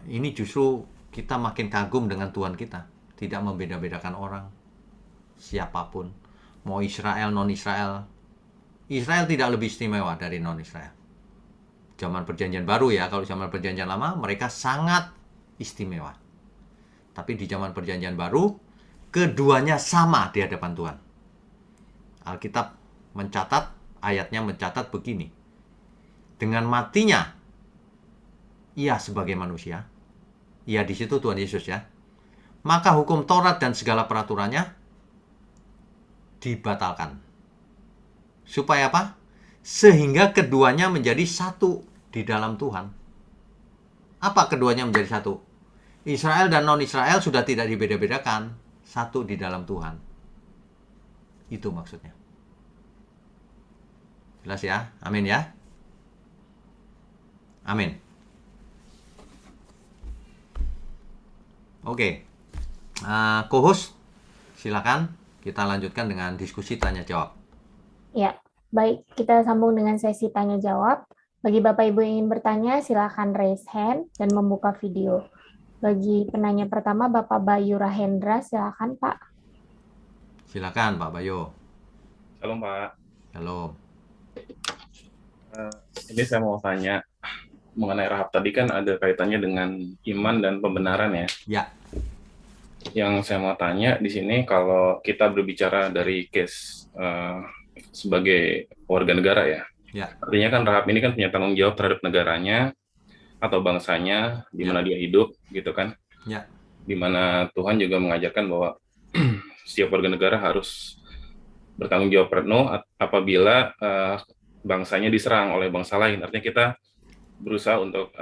ini justru kita makin kagum dengan Tuhan kita, tidak membeda-bedakan orang, siapapun, mau Israel non Israel. Israel tidak lebih istimewa dari non Israel. Zaman Perjanjian Baru ya, kalau zaman Perjanjian Lama mereka sangat istimewa. Tapi di zaman Perjanjian Baru, keduanya sama di hadapan Tuhan. Alkitab mencatat, ayatnya mencatat begini. Dengan matinya, ia sebagai manusia, ia di situ Tuhan Yesus ya, maka hukum Taurat dan segala peraturannya dibatalkan. Supaya apa? Sehingga keduanya menjadi satu di dalam Tuhan. Apa keduanya menjadi satu? Israel dan non-Israel sudah tidak dibeda-bedakan, satu di dalam Tuhan. Itu maksudnya. Jelas ya? Amin ya? Amin. Oke. Co-host, silakan kita lanjutkan dengan diskusi tanya jawab. Ya, baik. Kita sambung dengan sesi tanya jawab. Bagi Bapak Ibu yang ingin bertanya, silakan raise hand dan membuka video. Bagi penanya pertama, Bapak Bayu Rahendra, silakan Pak. Silakan Pak Bayu. Shalom Pak. Shalom. Ini saya mau tanya mengenai Rahab tadi kan ada kaitannya dengan iman dan pembenaran ya. Ya. Yang saya mau tanya di sini kalau kita berbicara dari case sebagai warga negara ya. Ya. Artinya kan Rahab ini kan punya tanggung jawab terhadap negaranya atau bangsanya di mana dia hidup gitu kan. Ya. Di mana Tuhan juga mengajarkan bahwa setiap warga negara harus bertanggung jawab penuh apabila bangsanya diserang oleh bangsa lain. Artinya kita berusaha untuk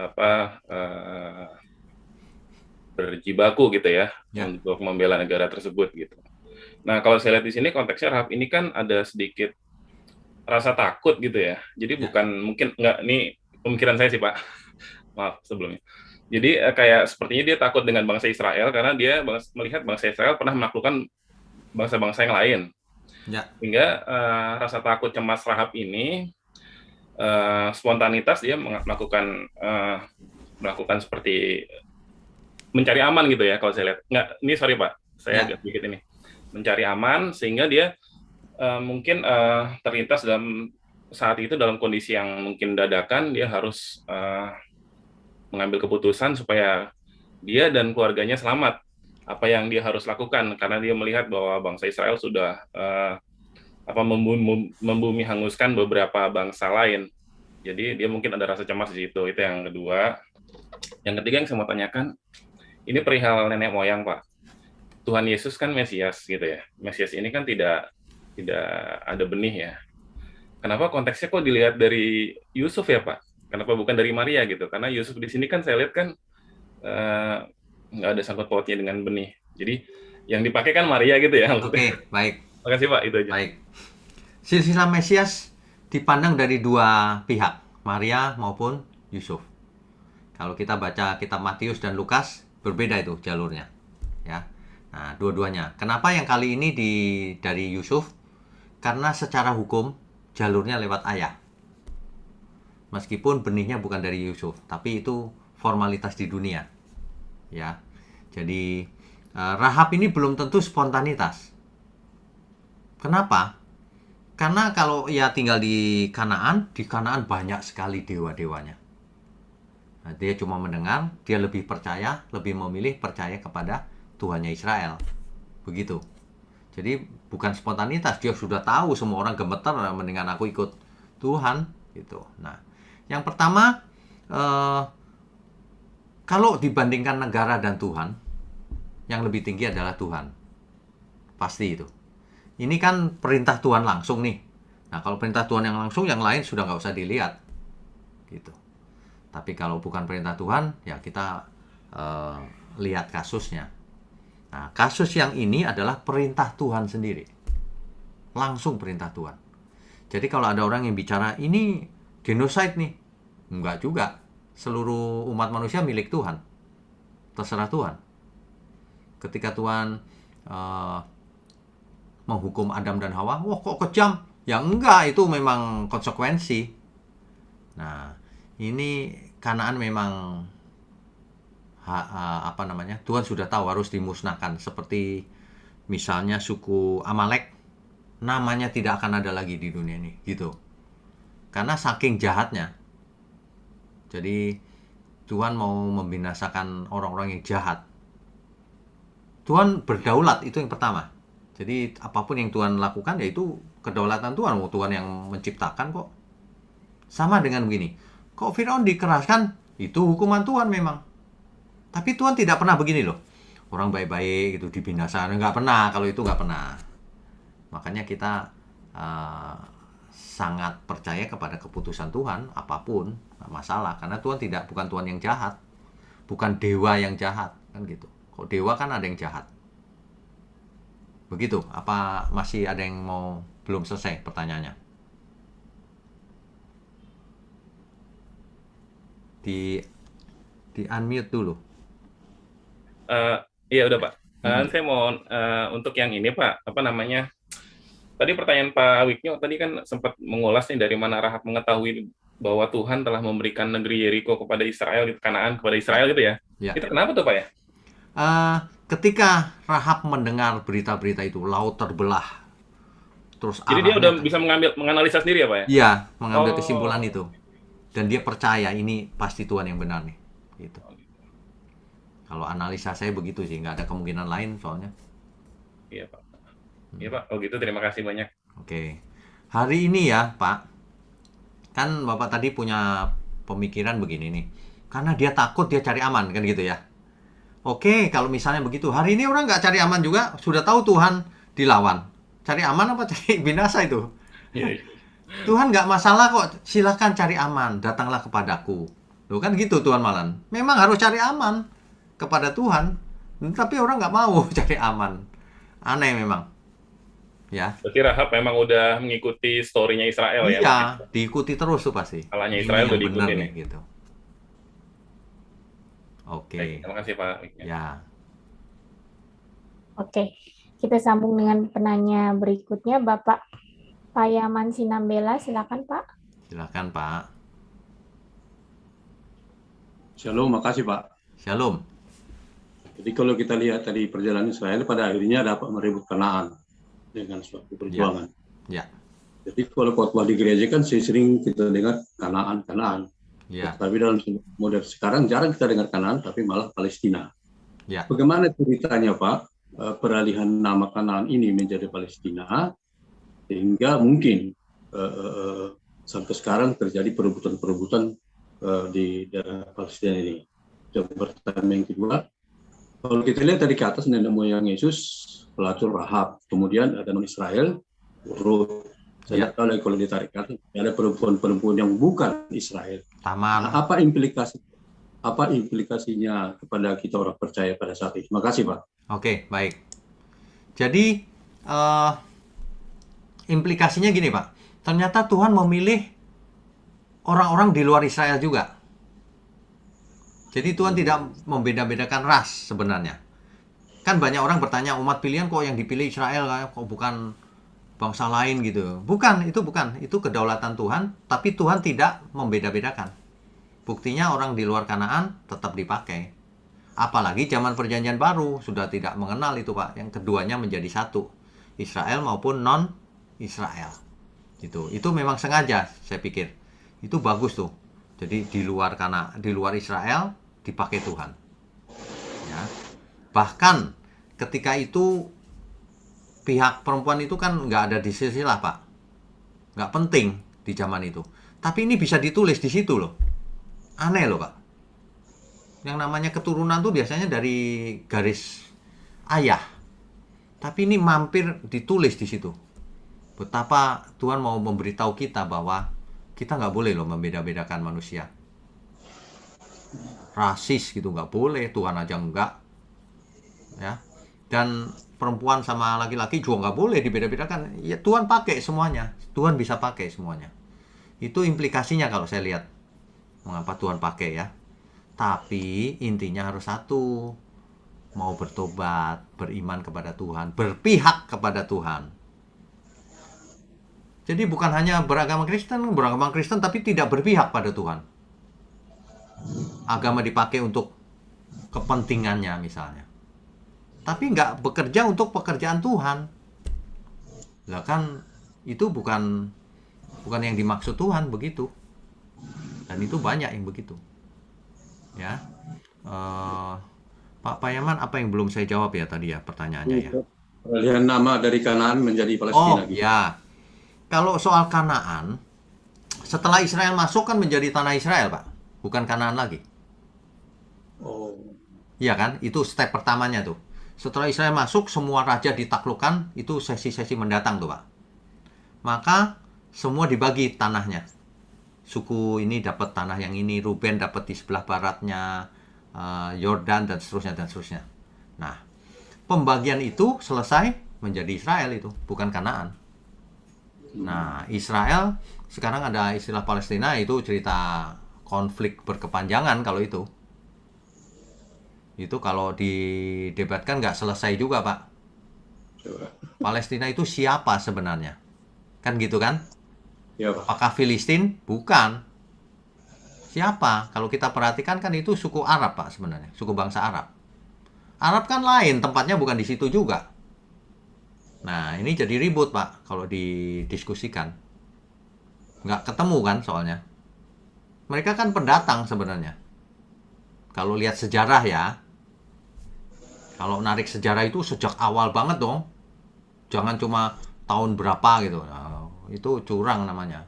berjibaku gitu ya, untuk membela negara tersebut gitu. Nah kalau saya lihat di sini konteksnya Rahab ini kan ada sedikit rasa takut gitu ya. Jadi bukan mungkin nggak, ini pemikiran saya sih Pak. Maaf sebelumnya. Jadi kayak sepertinya dia takut dengan bangsa Israel karena dia melihat bangsa Israel pernah menaklukkan bangsa-bangsa yang lain. Ya. Sehingga rasa takut cemas Rahab ini spontanitas dia melakukan seperti mencari aman gitu ya kalau saya lihat. Nggak, ini sorry Pak, saya agak sedikit ini. Mencari aman sehingga dia mungkin terlintas dalam saat itu dalam kondisi yang mungkin dadakan, dia harus mengambil keputusan supaya dia dan keluarganya selamat. Apa yang dia harus lakukan karena dia melihat bahwa bangsa Israel sudah membumi hanguskan beberapa bangsa lain. Jadi dia mungkin ada rasa cemas di situ. Itu yang kedua. Yang ketiga yang saya mau tanyakan, ini perihal nenek moyang Pak. Tuhan Yesus kan Mesias gitu ya. Mesias ini kan tidak ada benih ya. Kenapa konteksnya kok dilihat dari Yusuf ya Pak? Kenapa bukan dari Maria gitu? Karena Yusuf di sini kan saya lihat kan nggak ada sangkut pautnya dengan benih. Jadi yang dipakai kan Maria gitu ya. Oke, baik. Makasih Pak, itu aja. Baik. Silsilah Mesias dipandang dari dua pihak, Maria maupun Yusuf. Kalau kita baca kitab Matius dan Lukas, berbeda itu jalurnya. Ya. Nah, dua-duanya. Kenapa yang kali ini dari Yusuf? Karena secara hukum jalurnya lewat ayah. Meskipun benihnya bukan dari Yusuf, tapi itu formalitas di dunia. Ya. Jadi Rahab ini belum tentu spontanitas. Kenapa? Karena kalau ia tinggal di Kanaan banyak sekali dewa-dewanya. Nah, dia cuma mendengar, dia lebih percaya, lebih memilih percaya kepada Tuhannya Israel. Begitu. Jadi bukan spontanitas, dia sudah tahu semua orang gemeter, mendingan aku ikut Tuhan gitu. Nah, yang pertama, kalau dibandingkan negara dan Tuhan, yang lebih tinggi adalah Tuhan. Pasti itu. Ini kan perintah Tuhan langsung nih. Nah, kalau perintah Tuhan yang langsung, yang lain sudah nggak usah dilihat. Gitu. Tapi kalau bukan perintah Tuhan, ya kita lihat kasusnya. Nah, kasus yang ini adalah perintah Tuhan sendiri. Langsung perintah Tuhan. Jadi kalau ada orang yang bicara, ini genocide nih. Enggak juga. Seluruh umat manusia milik Tuhan. Terserah Tuhan. Ketika Tuhan menghukum Adam dan Hawa, wah kok kejam? Ya enggak, itu memang konsekuensi. Nah, ini Kanaan memang Tuhan sudah tahu harus dimusnahkan. Seperti misalnya suku Amalek, namanya tidak akan ada lagi di dunia ini, gitu. Karena saking jahatnya. Jadi Tuhan mau membinasakan orang-orang yang jahat. Tuhan berdaulat, itu yang pertama. Jadi apapun yang Tuhan lakukan, yaitu kedaulatan Tuhan. Tuhan yang menciptakan kok. Sama dengan begini. Kok Firaun dikeraskan? Itu hukuman Tuhan memang. Tapi Tuhan tidak pernah begini loh. Orang baik-baik itu dibinasakan. Nggak pernah, kalau itu nggak pernah. Makanya kita sangat percaya kepada keputusan Tuhan, apapun, nggak masalah. Karena Tuhan bukan Tuhan yang jahat. Bukan dewa yang jahat, kan gitu. Kok dewa kan ada yang jahat. Begitu, apa masih ada yang belum selesai pertanyaannya? Di unmute dulu. Iya udah Pak. Saya mau untuk yang ini Pak, apa namanya? Tadi pertanyaan Pak Wiknyo tadi kan sempat mengulas nih dari mana Rahab mengetahui bahwa Tuhan telah memberikan negeri Yeriko kepada Israel, gitu, Kanaan kepada Israel gitu ya. Ya. Itu kenapa tuh Pak ya? Ketika Rahab mendengar berita-berita itu, laut terbelah. Terus jadi dia udah bisa menganalisa sendiri ya Pak ya? Iya, mengambil kesimpulan itu. Dan dia percaya ini pasti Tuhan yang benar nih. Gitu. Kalau analisa saya begitu sih, nggak ada kemungkinan lain soalnya. Iya Pak. Iya Pak, gitu terima kasih banyak. Oke. Hari ini ya Pak, kan Bapak tadi punya pemikiran begini nih. Karena dia takut, dia cari aman, kan gitu ya. Oke, kalau misalnya begitu, hari ini orang nggak cari aman juga, sudah tahu Tuhan dilawan. Cari aman apa cari binasa itu? Iya. Tuhan nggak masalah kok, silahkan cari aman, datanglah kepadaku. Loh kan gitu Tuhan Malan. Memang harus cari aman kepada Tuhan, tapi orang nggak mau cari aman. Aneh memang. Ya. Berarti Rahab memang udah mengikuti story-nya Israel ya? Iya, diikuti terus tuh pasti. Salahnya Israel udah diikuti nih. Gitu. Oke. Baik, terima kasih Pak. Ya. Oke, kita sambung dengan penanya berikutnya, Bapak Payaman Sinambela, silakan Pak. Silakan Pak. Shalom, makasih Pak. Shalom. Jadi kalau kita lihat tadi perjalanan Israel pada akhirnya dapat merebut Kanaan dengan suatu perjuangan. Ya. Jadi kalau khotbah di gereja kan sering kita dengar Kanaan. Ya. Tapi dalam model sekarang jarang kita dengar Kanaan, tapi malah Palestina. Ya. Bagaimana ceritanya Pak peralihan nama Kanaan ini menjadi Palestina sehingga mungkin sampai sekarang terjadi perebutan di daerah Palestina ini. Yang pertama, yang kedua, kalau kita lihat tadi ke atas nenek moyang Yesus pelacur Rahab, kemudian ada non Israel, Ruth. Saya tahu lagi kalau ditarik ke atas ada perempuan-perempuan yang bukan Israel. Tamar. Nah, apa implikasinya kepada kita orang percaya pada saat ini? Terima kasih Pak. Oke, baik. Jadi implikasinya gini Pak, ternyata Tuhan memilih orang-orang di luar Israel juga. Jadi Tuhan tidak membeda-bedakan ras sebenarnya. Kan banyak orang bertanya, umat pilihan kok yang dipilih Israel, kok bukan bangsa lain gitu. Bukan. Itu kedaulatan Tuhan, tapi Tuhan tidak membeda-bedakan. Buktinya orang di luar Kanaan tetap dipakai. Apalagi zaman Perjanjian Baru sudah tidak mengenal itu, Pak. Yang keduanya menjadi satu, Israel maupun non-Israel. Itu memang sengaja, saya pikir. Itu bagus tuh. Jadi di luar Israel dipakai Tuhan. Ya. Bahkan ketika itu pihak perempuan itu kan nggak ada di silsilah, Pak. Nggak penting di zaman itu. Tapi ini bisa ditulis di situ loh. Aneh loh, Pak. Yang namanya keturunan tuh biasanya dari garis ayah. Tapi ini mampir ditulis di situ. Betapa Tuhan mau memberitahu kita bahwa kita nggak boleh loh membeda-bedakan manusia. Rasis gitu nggak boleh, Tuhan aja enggak. Ya. Dan perempuan sama laki-laki juga nggak boleh dibeda-bedakan. Ya Tuhan pakai semuanya. Tuhan bisa pakai semuanya. Itu implikasinya kalau saya lihat. Mengapa Tuhan pakai ya. Tapi intinya harus satu. Mau bertobat, beriman kepada Tuhan, berpihak kepada Tuhan. Jadi bukan hanya beragama Kristen tapi tidak berpihak pada Tuhan. Agama dipakai untuk kepentingannya misalnya. Tapi nggak bekerja untuk pekerjaan Tuhan. Lah kan itu bukan yang dimaksud Tuhan begitu. Dan itu banyak yang begitu. Ya, Pak Payaman, apa yang belum saya jawab ya tadi ya pertanyaannya ya? Peralihan nama dari Kanaan menjadi Palestina. Oh ya, kalau soal Kanaan, setelah Israel masuk kan menjadi tanah Israel, Pak, bukan Kanaan lagi. Oh. Iya kan, itu step pertamanya tuh. Setelah Israel masuk, semua raja ditaklukkan, itu sesi-sesi mendatang tuh, Pak. Maka semua dibagi tanahnya. Suku ini dapat tanah yang ini, Ruben dapat di sebelah baratnya, Yordan dan seterusnya. Nah, pembagian itu selesai menjadi Israel itu, bukan Kanaan. Nah, Israel sekarang ada istilah Palestina, itu cerita konflik berkepanjangan kalau itu. Itu kalau didebatkan nggak selesai juga, Pak. Palestina itu siapa sebenarnya? Kan gitu kan? Ya, Pak. Apakah Filistin? Bukan. Siapa? Kalau kita perhatikan kan itu suku Arab, Pak, sebenarnya. Suku bangsa Arab. Arab kan lain, tempatnya bukan di situ juga. Nah, ini jadi ribut, Pak, kalau didiskusikan. Nggak ketemu kan soalnya. Mereka kan pendatang sebenarnya. Kalau lihat sejarah ya, kalau narik sejarah itu sejak awal banget dong. Jangan cuma tahun berapa gitu. Nah, itu curang namanya.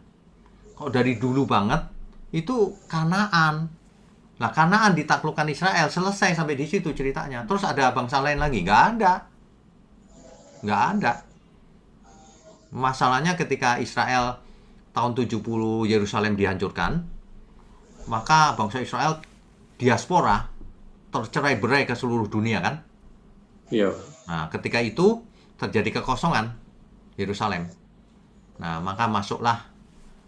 Kalau dari dulu banget, itu Kanaan. Nah, Kanaan ditaklukkan Israel, selesai sampai di situ ceritanya. Terus ada bangsa lain lagi? Nggak ada. Masalahnya ketika Israel tahun 70 Yerusalem dihancurkan, maka bangsa Israel diaspora tercerai-berai ke seluruh dunia kan? Iya. Nah, ketika itu terjadi kekosongan Yerusalem. Nah, maka masuklah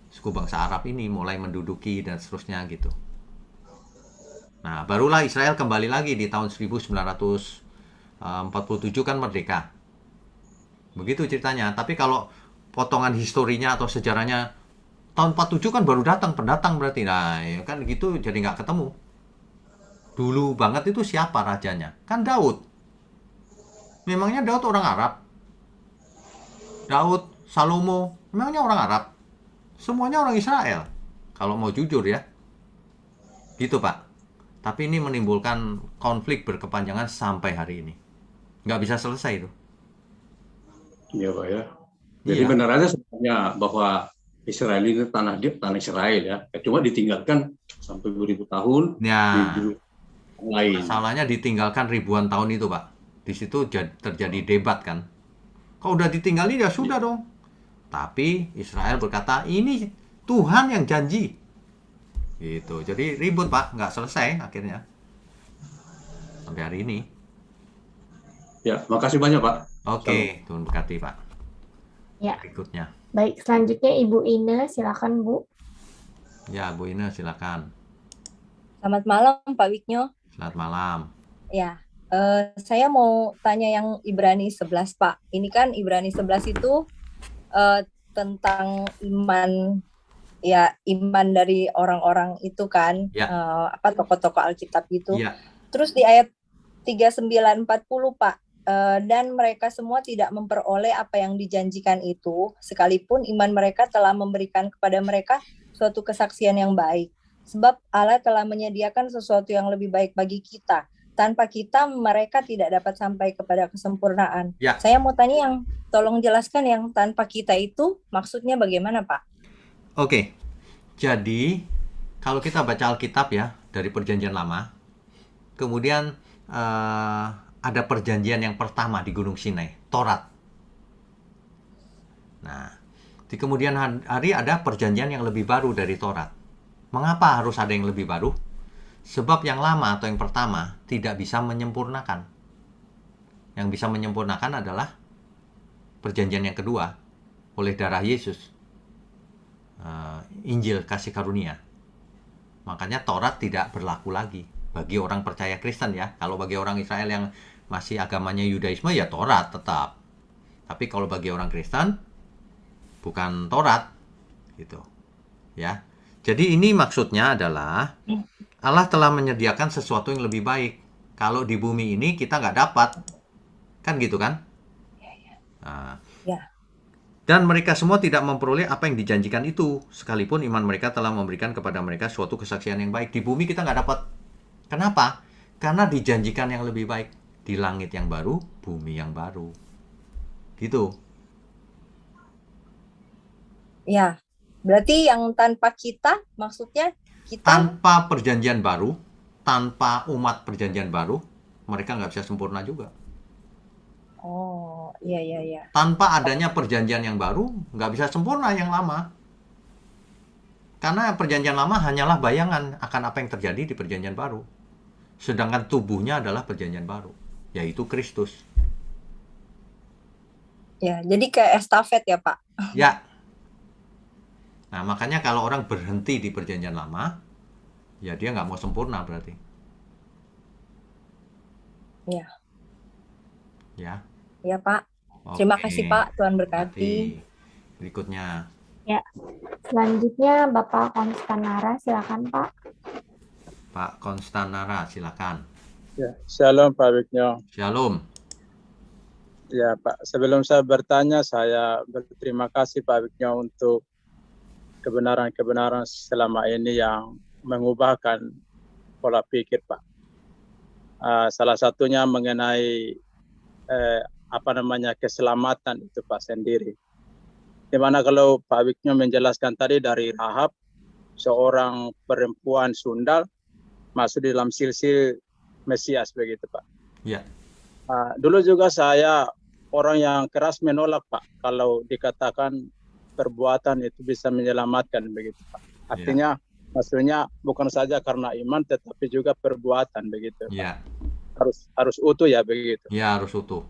suku bangsa Arab ini mulai menduduki dan seterusnya gitu. Nah, barulah Israel kembali lagi di tahun 1947 kan merdeka. Begitu ceritanya. Tapi kalau potongan historinya atau sejarahnya tahun 47 kan baru datang pendatang berarti. Nah, ya kan gitu jadi nggak ketemu. Dulu banget itu siapa rajanya? Kan Daud. Memangnya Daud orang Arab? Daud, Salomo, memangnya orang Arab? Semuanya orang Israel. Kalau mau jujur ya. Gitu, Pak. Tapi ini menimbulkan konflik berkepanjangan sampai hari ini. Nggak bisa selesai itu. Iya, Pak ya. Jadi Iya. benar aja sebenarnya bahwa Israel ini tanah Israel ya. Cuma ditinggalkan sampai beribu tahun Ya, di lain. masalahnya ditinggalkan ribuan tahun itu, Pak. Di situ terjadi debat kan. Kalau udah ditinggalin ya sudah dong. Tapi Israel berkata, ini Tuhan yang janji. Gitu. Jadi ribut, Pak. Nggak selesai akhirnya. Sampai hari ini. Ya, makasih banyak, Pak. Oke, Tuhan berkati, Pak. Ya. Berikutnya. Baik, selanjutnya Ibu Ine, silakan Bu. Ya, Bu Ine, silakan. Selamat malam, Pak Wiknyo. Selamat malam. Ya, saya mau tanya yang Ibrani 11, Pak. Ini kan Ibrani 11 itu tentang iman, ya iman dari orang-orang itu kan, Ya. tokoh-tokoh Alkitab gitu. Ya. Terus di ayat 39-40 Pak, dan mereka semua tidak memperoleh apa yang dijanjikan itu, sekalipun iman mereka telah memberikan kepada mereka suatu kesaksian yang baik. Sebab Allah telah menyediakan sesuatu yang lebih baik bagi kita. Tanpa kita, mereka tidak dapat sampai kepada kesempurnaan. Ya. Saya mau tanya tolong jelaskan yang tanpa kita itu maksudnya bagaimana Pak? Oke, jadi kalau kita baca Alkitab ya dari Perjanjian Lama, kemudian ada perjanjian yang pertama di Gunung Sinai, Taurat. Nah, di kemudian hari ada perjanjian yang lebih baru dari Taurat. Mengapa harus ada yang lebih baru? Sebab yang lama atau yang pertama tidak bisa menyempurnakan. Yang bisa menyempurnakan adalah perjanjian yang kedua oleh darah Yesus. Injil kasih karunia. Makanya Taurat tidak berlaku lagi bagi orang percaya Kristen ya. Kalau bagi orang Israel yang masih agamanya Yudaisme ya Taurat tetap. Tapi kalau bagi orang Kristen bukan Taurat gitu. Ya. Jadi ini maksudnya adalah Allah telah menyediakan sesuatu yang lebih baik. Kalau di bumi ini kita nggak dapat. Kan gitu kan? Nah, Ya. dan mereka semua tidak memperoleh apa yang dijanjikan itu. Sekalipun iman mereka telah memberikan kepada mereka suatu kesaksian yang baik. Di bumi kita nggak dapat. Kenapa? Karena dijanjikan yang lebih baik. Di langit yang baru, bumi yang baru. Gitu. Ya. Berarti yang tanpa kita maksudnya kita Tanpa perjanjian baru, tanpa umat perjanjian baru, mereka nggak bisa sempurna juga. Oh, iya. Tanpa adanya perjanjian yang baru, nggak bisa sempurna yang lama. Karena perjanjian lama hanyalah bayangan akan apa yang terjadi di perjanjian baru. Sedangkan tubuhnya adalah perjanjian baru, yaitu Kristus. Ya, jadi kayak estafet ya, Pak. Ya. Nah, makanya kalau orang berhenti di perjanjian lama, ya dia nggak mau sempurna berarti. Ya. Ya. Ya, Pak. Terima Oke. kasih, Pak. Tuhan berkati. Berikutnya. Ya, selanjutnya Bapak Konstanara, silakan Pak. Pak Konstanara, silakan. Ya, shalom Pak Wigno. Shalom. Ya Pak, sebelum saya bertanya, saya berterima kasih Pak Wigno untuk kebenaran-kebenaran selama ini yang mengubahkan pola pikir Pak. Salah satunya mengenai keselamatan itu Pak sendiri. Dimana kalau Pak Wigno menjelaskan tadi dari Rahab, seorang perempuan sundal masuk di dalam silsil Mesias begitu Pak. Ya. Dulu juga saya orang yang keras menolak Pak kalau dikatakan perbuatan itu bisa menyelamatkan begitu Pak. Artinya maksudnya bukan saja karena iman tetapi juga perbuatan begitu. Ya. Harus utuh ya begitu. Ya, harus utuh.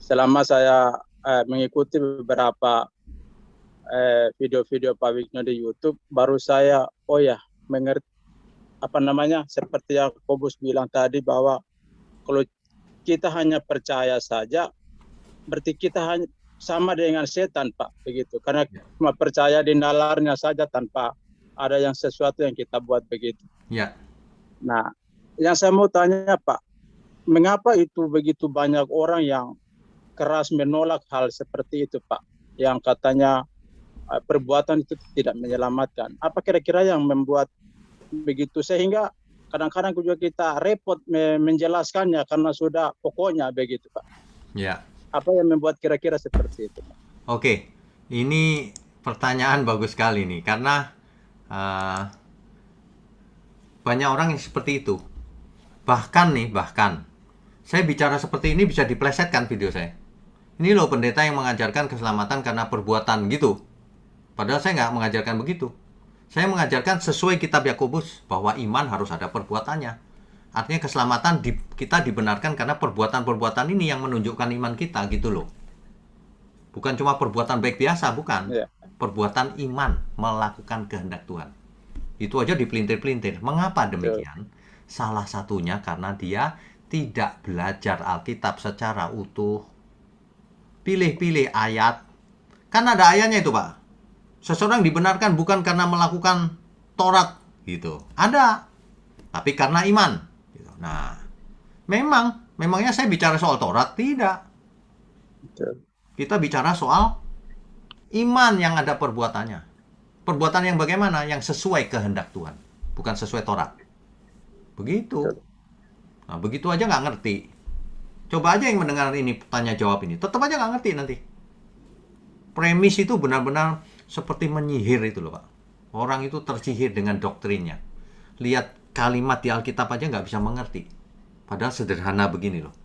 Selama saya mengikuti beberapa video-video Pak Wigno di YouTube, baru saya mengerti seperti yang Kobus bilang tadi bahwa kalau kita hanya percaya saja berarti kita hanya sama dengan setan Pak begitu, karena cuma percaya di nalarnya saja tanpa ada yang sesuatu yang kita buat begitu. Ya. Nah, yang saya mau tanya Pak, mengapa itu begitu banyak orang yang keras menolak hal seperti itu Pak, yang katanya perbuatan itu tidak menyelamatkan? Apa kira-kira yang membuat begitu sehingga kadang-kadang juga kita repot menjelaskannya karena sudah pokoknya begitu Pak? Ya. Apa yang membuat kira-kira seperti itu Pak? Oke, ini pertanyaan bagus sekali nih, karena banyak orang yang seperti itu. Bahkan saya bicara seperti ini bisa diplesetkan video saya. Ini loh pendeta yang mengajarkan keselamatan karena perbuatan gitu. Padahal saya nggak mengajarkan begitu. Saya mengajarkan sesuai kitab Yakobus bahwa iman harus ada perbuatannya. Artinya keselamatan kita dibenarkan karena perbuatan-perbuatan ini yang menunjukkan iman kita gitu loh. Bukan cuma perbuatan baik biasa, bukan. Ya. Perbuatan iman, melakukan kehendak Tuhan. Itu aja dipelintir-pelintir. Mengapa demikian? Salah satunya karena dia tidak belajar Alkitab secara utuh. Pilih-pilih ayat. Kan ada ayatnya itu Pak. Seseorang dibenarkan bukan karena melakukan Taurat gitu. Ada. Tapi karena iman gitu. Nah, memangnya saya bicara soal Taurat? Tidak. Betul. Kita bicara soal iman yang ada perbuatannya. Perbuatan yang bagaimana? Yang sesuai kehendak Tuhan, bukan sesuai Taurat. Begitu. Betul. Nah, begitu aja nggak ngerti. Coba aja yang mendengar ini, tanya jawab ini. Tetap aja nggak ngerti nanti. Premis itu benar-benar seperti menyihir itu loh, Pak. Orang itu tersihir dengan doktrinnya. Lihat kalimat di Alkitab aja nggak bisa mengerti. Padahal sederhana begini loh.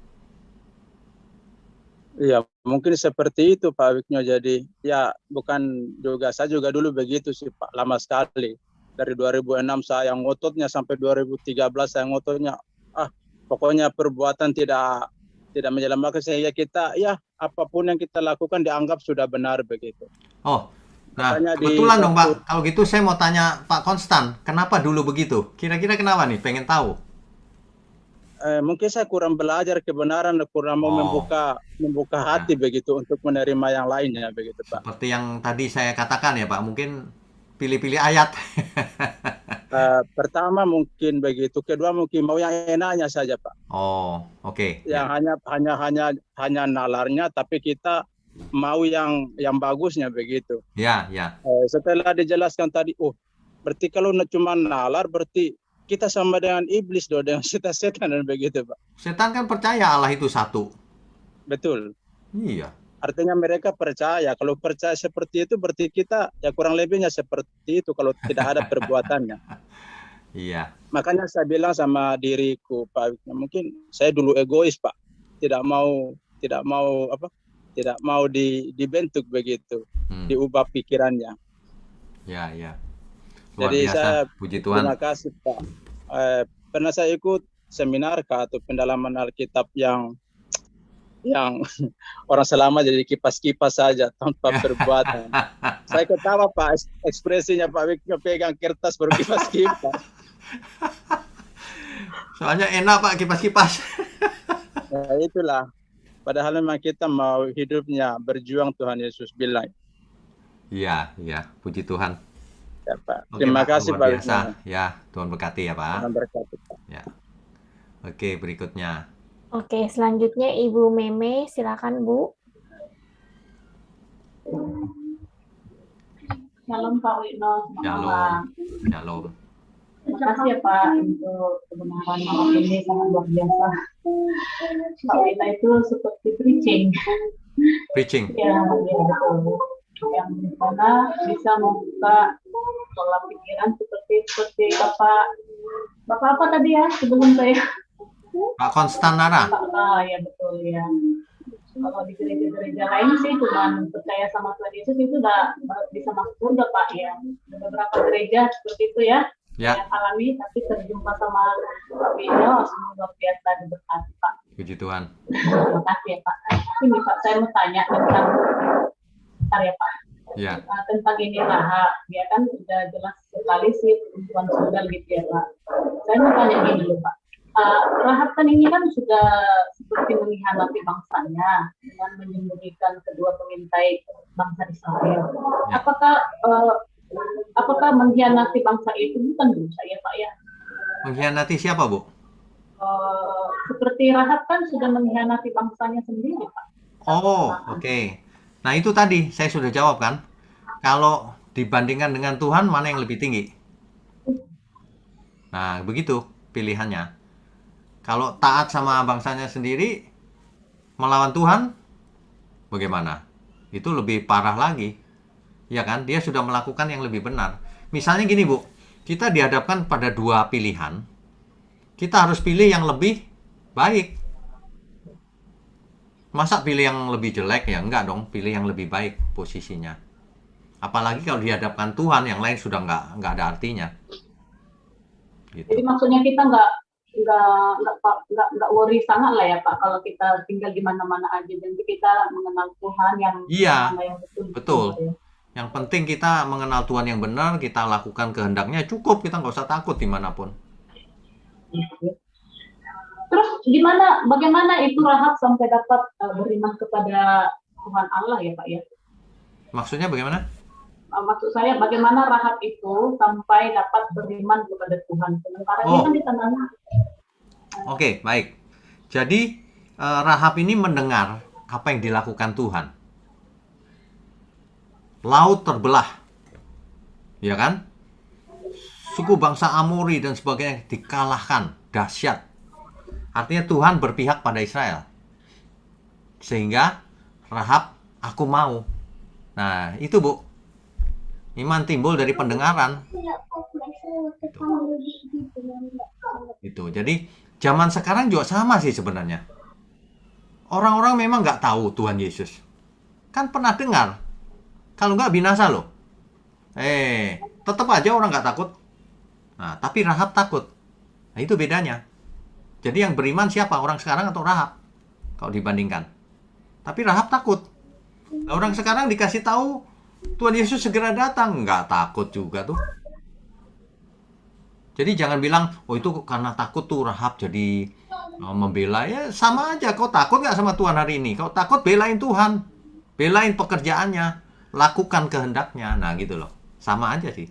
Iya, mungkin seperti itu Pak Wikno. Jadi ya bukan juga, saya juga dulu begitu sih Pak, lama sekali. Dari 2006 saya ngototnya sampai 2013 saya ngototnya, pokoknya perbuatan tidak menyelamatkan, sehingga kita ya apapun yang kita lakukan dianggap sudah benar begitu. Oh, nah Makanya kebetulan dong Pak, kalau gitu saya mau tanya Pak Konstan, kenapa dulu begitu? Kira-kira kenapa nih? Pengen tahu. Mungkin saya kurang belajar kebenaran, kurang mau membuka hati begitu untuk menerima yang lainnya begitu Pak. Seperti yang tadi saya katakan ya Pak, mungkin pilih-pilih ayat. Pertama mungkin begitu, kedua mungkin mau yang enaknya saja Pak. Oh, oke. Yang hanya nalarnya, tapi kita mau yang bagusnya begitu. Ya. Setelah dijelaskan tadi, berarti kalau cuma nalar berarti kita sama dengan iblis dong, dengan setan dan begitu Pak. Setan kan percaya Allah itu satu. Betul. Iya. Artinya mereka percaya. Kalau percaya seperti itu berarti kita ya kurang lebihnya seperti itu kalau tidak ada perbuatannya. Iya. Makanya saya bilang sama diriku Pak, mungkin saya dulu egois Pak. Tidak mau dibentuk begitu, diubah pikirannya. Ya. Luar Jadi biasa, saya puji Tuhan. terima kasih Pak. Pernah saya ikut seminar atau pendalaman Alkitab yang orang selama jadi kipas-kipas saja tanpa perbuatan. Saya ketawa Pak, ekspresinya Pak Wikno pegang kertas berkipas-kipas. Soalnya enak Pak kipas-kipas. Ya itulah. Padahal memang kita mau hidupnya berjuang, Tuhan Yesus bilang. Iya, puji Tuhan. Ya, Pak. Oke, Terima Pak, kasih luar Pak biasa. Wikno. Ya, Tuhan berkati ya Pak. Tuhan berkati, Pak. Ya. Oke, berikutnya. Oke, selanjutnya Ibu Meme, silakan Bu. Shalom Pak Wikno, Shalom. Terima kasih ya Pak untuk kebenaran malam ini, sangat luar biasa. Pak Wikno itu seperti preaching. Ya betul. Yang mana bisa membuka pola pikiran seperti Bapak apa tadi ya sebelum saya? Pak Konstan Nara. Ya betul ya. Kalau di gereja-gereja lain sih cuma percaya sama Tuhan Yesus itu udah bisa masuk surga Pak ya. Ada beberapa gereja seperti itu ya. Yang alami, tapi terjumpa sama Pak Wikno luar biasa diberkati Pak. Puji Tuhan. Terima kasih ya Pak. Ini Pak, saya mau tanya tentang ya Pak. Ya. Tentang ini Rahab, ya kan sudah jelas sekali sih perempuan surga gitu ya Pak. Saya mau tanya gini dulu Pak. Rahab kan ini kan sudah seperti mengkhianati bangsanya dengan menyembunyikan kedua pengintai bangsa Israel. Ya. Apakah mengkhianati bangsa itu bukan dosa ya Pak ya? Mengkhianati siapa Bu? Seperti Rahab kan sudah mengkhianati bangsanya sendiri Pak. Oh, oke. Nah itu tadi saya sudah jawab kan. Kalau dibandingkan dengan Tuhan mana yang lebih tinggi? Nah begitu pilihannya. Kalau taat sama bangsanya sendiri melawan Tuhan, bagaimana? Itu lebih parah lagi. Ya kan, dia sudah melakukan yang lebih benar. Misalnya gini Bu, kita dihadapkan pada dua pilihan. Kita harus pilih yang lebih baik. Masa pilih yang lebih jelek? Ya enggak dong, pilih yang lebih baik posisinya. Apalagi kalau dihadapkan Tuhan, yang lain sudah enggak ada artinya. Gitu. Jadi maksudnya kita nggak worry sangat lah ya Pak, kalau kita tinggal di mana-mana aja, dan kita mengenal Tuhan yang betul. Ya. Yang penting kita mengenal Tuhan yang benar, kita lakukan kehendaknya, cukup, kita nggak usah takut dimanapun. Terus bagaimana itu Rahab sampai dapat beriman kepada Tuhan Allah ya Pak ya? Maksudnya bagaimana? Maksud saya bagaimana Rahab itu sampai dapat beriman kepada Tuhan, sementara dia kan di tengah Oke, baik. Jadi Rahab ini mendengar apa yang dilakukan Tuhan. Laut terbelah, ya kan? Suku bangsa Amori dan sebagainya dikalahkan, dahsyat. Artinya Tuhan berpihak pada Israel. Sehingga Rahab, aku mau. Nah, itu Bu. Iman timbul dari pendengaran. Itu. Jadi zaman sekarang juga sama sih sebenarnya. Orang-orang memang nggak tahu Tuhan Yesus. Kan pernah dengar. Kalau nggak binasa loh. Tetap aja orang nggak takut. Nah, tapi Rahab takut. Nah, itu bedanya. Jadi yang beriman siapa? Orang sekarang atau Rahab? Kalau dibandingkan. Tapi Rahab takut. Nah, orang sekarang dikasih tahu Tuhan Yesus segera datang. Nggak takut juga tuh. Jadi jangan bilang, oh itu karena takut tuh Rahab jadi membela. Ya sama aja, kau takut nggak sama Tuhan hari ini? Kau takut, belain Tuhan. Belain pekerjaannya. Lakukan kehendaknya. Nah gitu loh. Sama aja sih.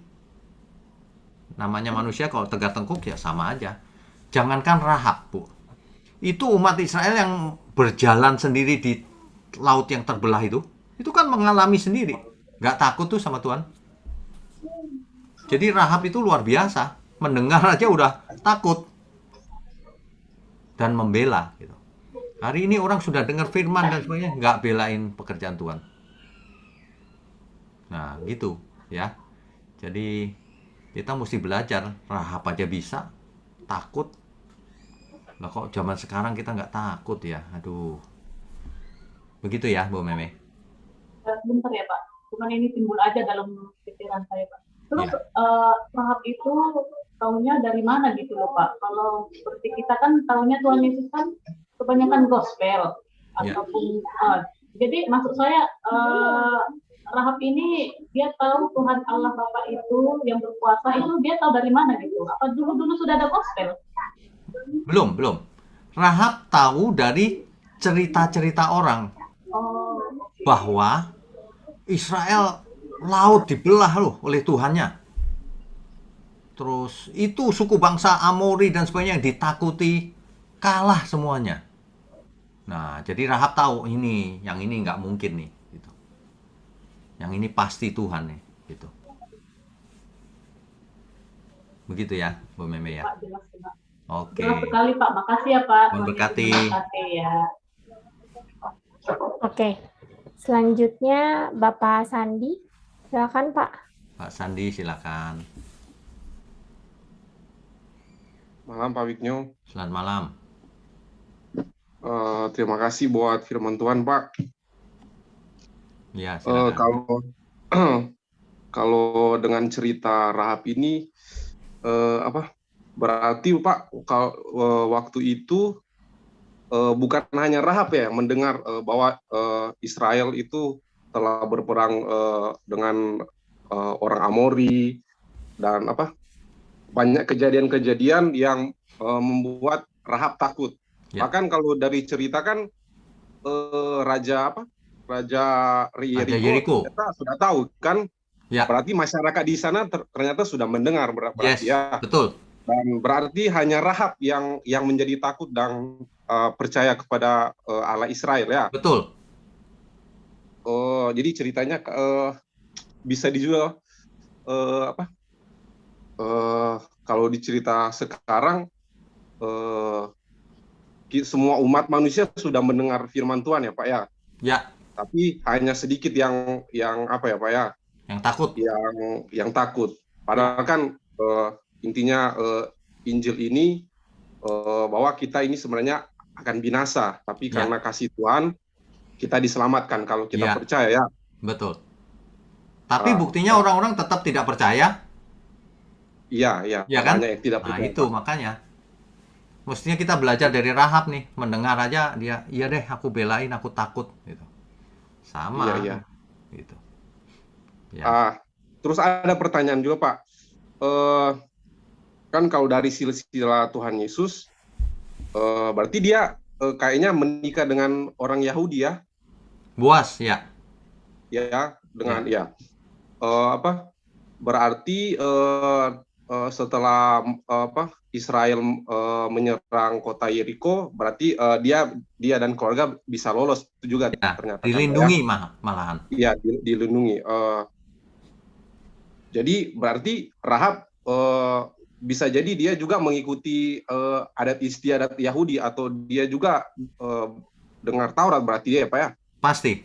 Namanya manusia kalau tegar tengkuk ya sama aja. Jangankan Rahab, Bu. Itu umat Israel yang berjalan sendiri di laut yang terbelah itu kan mengalami sendiri. Nggak takut tuh sama Tuhan. Jadi Rahab itu luar biasa. Mendengar aja udah takut. Dan membela. Gitu. Hari ini orang sudah dengar firman dan sebagainya. Nggak belain pekerjaan Tuhan. Nah gitu ya. Jadi kita mesti belajar. Rahab aja bisa. Takut. Lah kok zaman sekarang kita nggak takut ya. Aduh. Begitu ya Bu Meme. Bentar ya Pak, cuman ini timbul aja dalam pikiran saya Pak. Terus Rahab itu taunya dari mana gitu loh Pak? Kalau seperti kita kan taunya Tuhan Yesus kan kebanyakan gospel ataupun jadi maksud saya Rahab ini dia tahu Tuhan Allah Bapa itu yang berkuasa itu dia tahu dari mana gitu? Apa dulu sudah ada gospel? Belum. Rahab tahu dari cerita-cerita orang bahwa Israel laut dibelah loh oleh Tuhannya. Terus itu suku bangsa Amori dan sebagainya yang ditakuti kalah semuanya. Nah, jadi Rahab tahu yang ini nggak mungkin nih. Gitu. Yang ini pasti Tuhan nih. Gitu. Begitu ya, Bu Meme ya. Oke. Jelas sekali Pak, makasih ya Pak. Memberkati. Ya. Oke. Selanjutnya Bapak Sandi. Silakan Pak. Pak Sandi silakan. Malam Pak Wigno. Selamat malam. Terima kasih buat firman Tuhan Pak. Ya, silakan. Kalau dengan cerita Rahab ini berarti Pak waktu itu bukan hanya Rahab ya mendengar bahwa Israel itu telah berperang dengan orang Amori dan banyak kejadian-kejadian yang membuat Rahab takut. Ya. Bahkan kalau dari cerita kan Raja Yeriko sudah tahu kan. Ya. Berarti masyarakat di sana ternyata sudah mendengar berarti ya. Betul. Dan berarti hanya Rahab yang menjadi takut dan percaya kepada Allah Israel ya. Betul. Jadi ceritanya bisa dijual kalau dicerita sekarang semua umat manusia sudah mendengar firman Tuhan ya Pak ya. Ya. Tapi hanya sedikit yang apa ya Pak ya? Yang takut. Yang takut. Padahal kan intinya Injil ini bahwa kita ini sebenarnya akan binasa, tapi karena kasih Tuhan kita diselamatkan kalau kita percaya ya. Betul. Tapi buktinya orang-orang tetap tidak percaya. Iya kan? Yang tidak percaya. Nah itu makanya. Mestinya kita belajar dari Rahab nih, mendengar aja dia, iya deh aku belain, aku takut gitu. Sama. Iya. Gitu. Ya. Terus ada pertanyaan juga Pak. Kan kalau dari silsilah Tuhan Yesus, berarti dia kayaknya menikah dengan orang Yahudi ya? Boas ya. Ya, dengan ya. Berarti setelah Israel menyerang kota Yeriko, berarti dia dan keluarga bisa lolos itu juga Ya, ternyata. dilindungi malahan. Iya, dilindungi. Jadi berarti Rahab bisa jadi dia juga mengikuti adat istiadat Yahudi, atau dia juga dengar Taurat berarti dia, Pak ya? Pasti.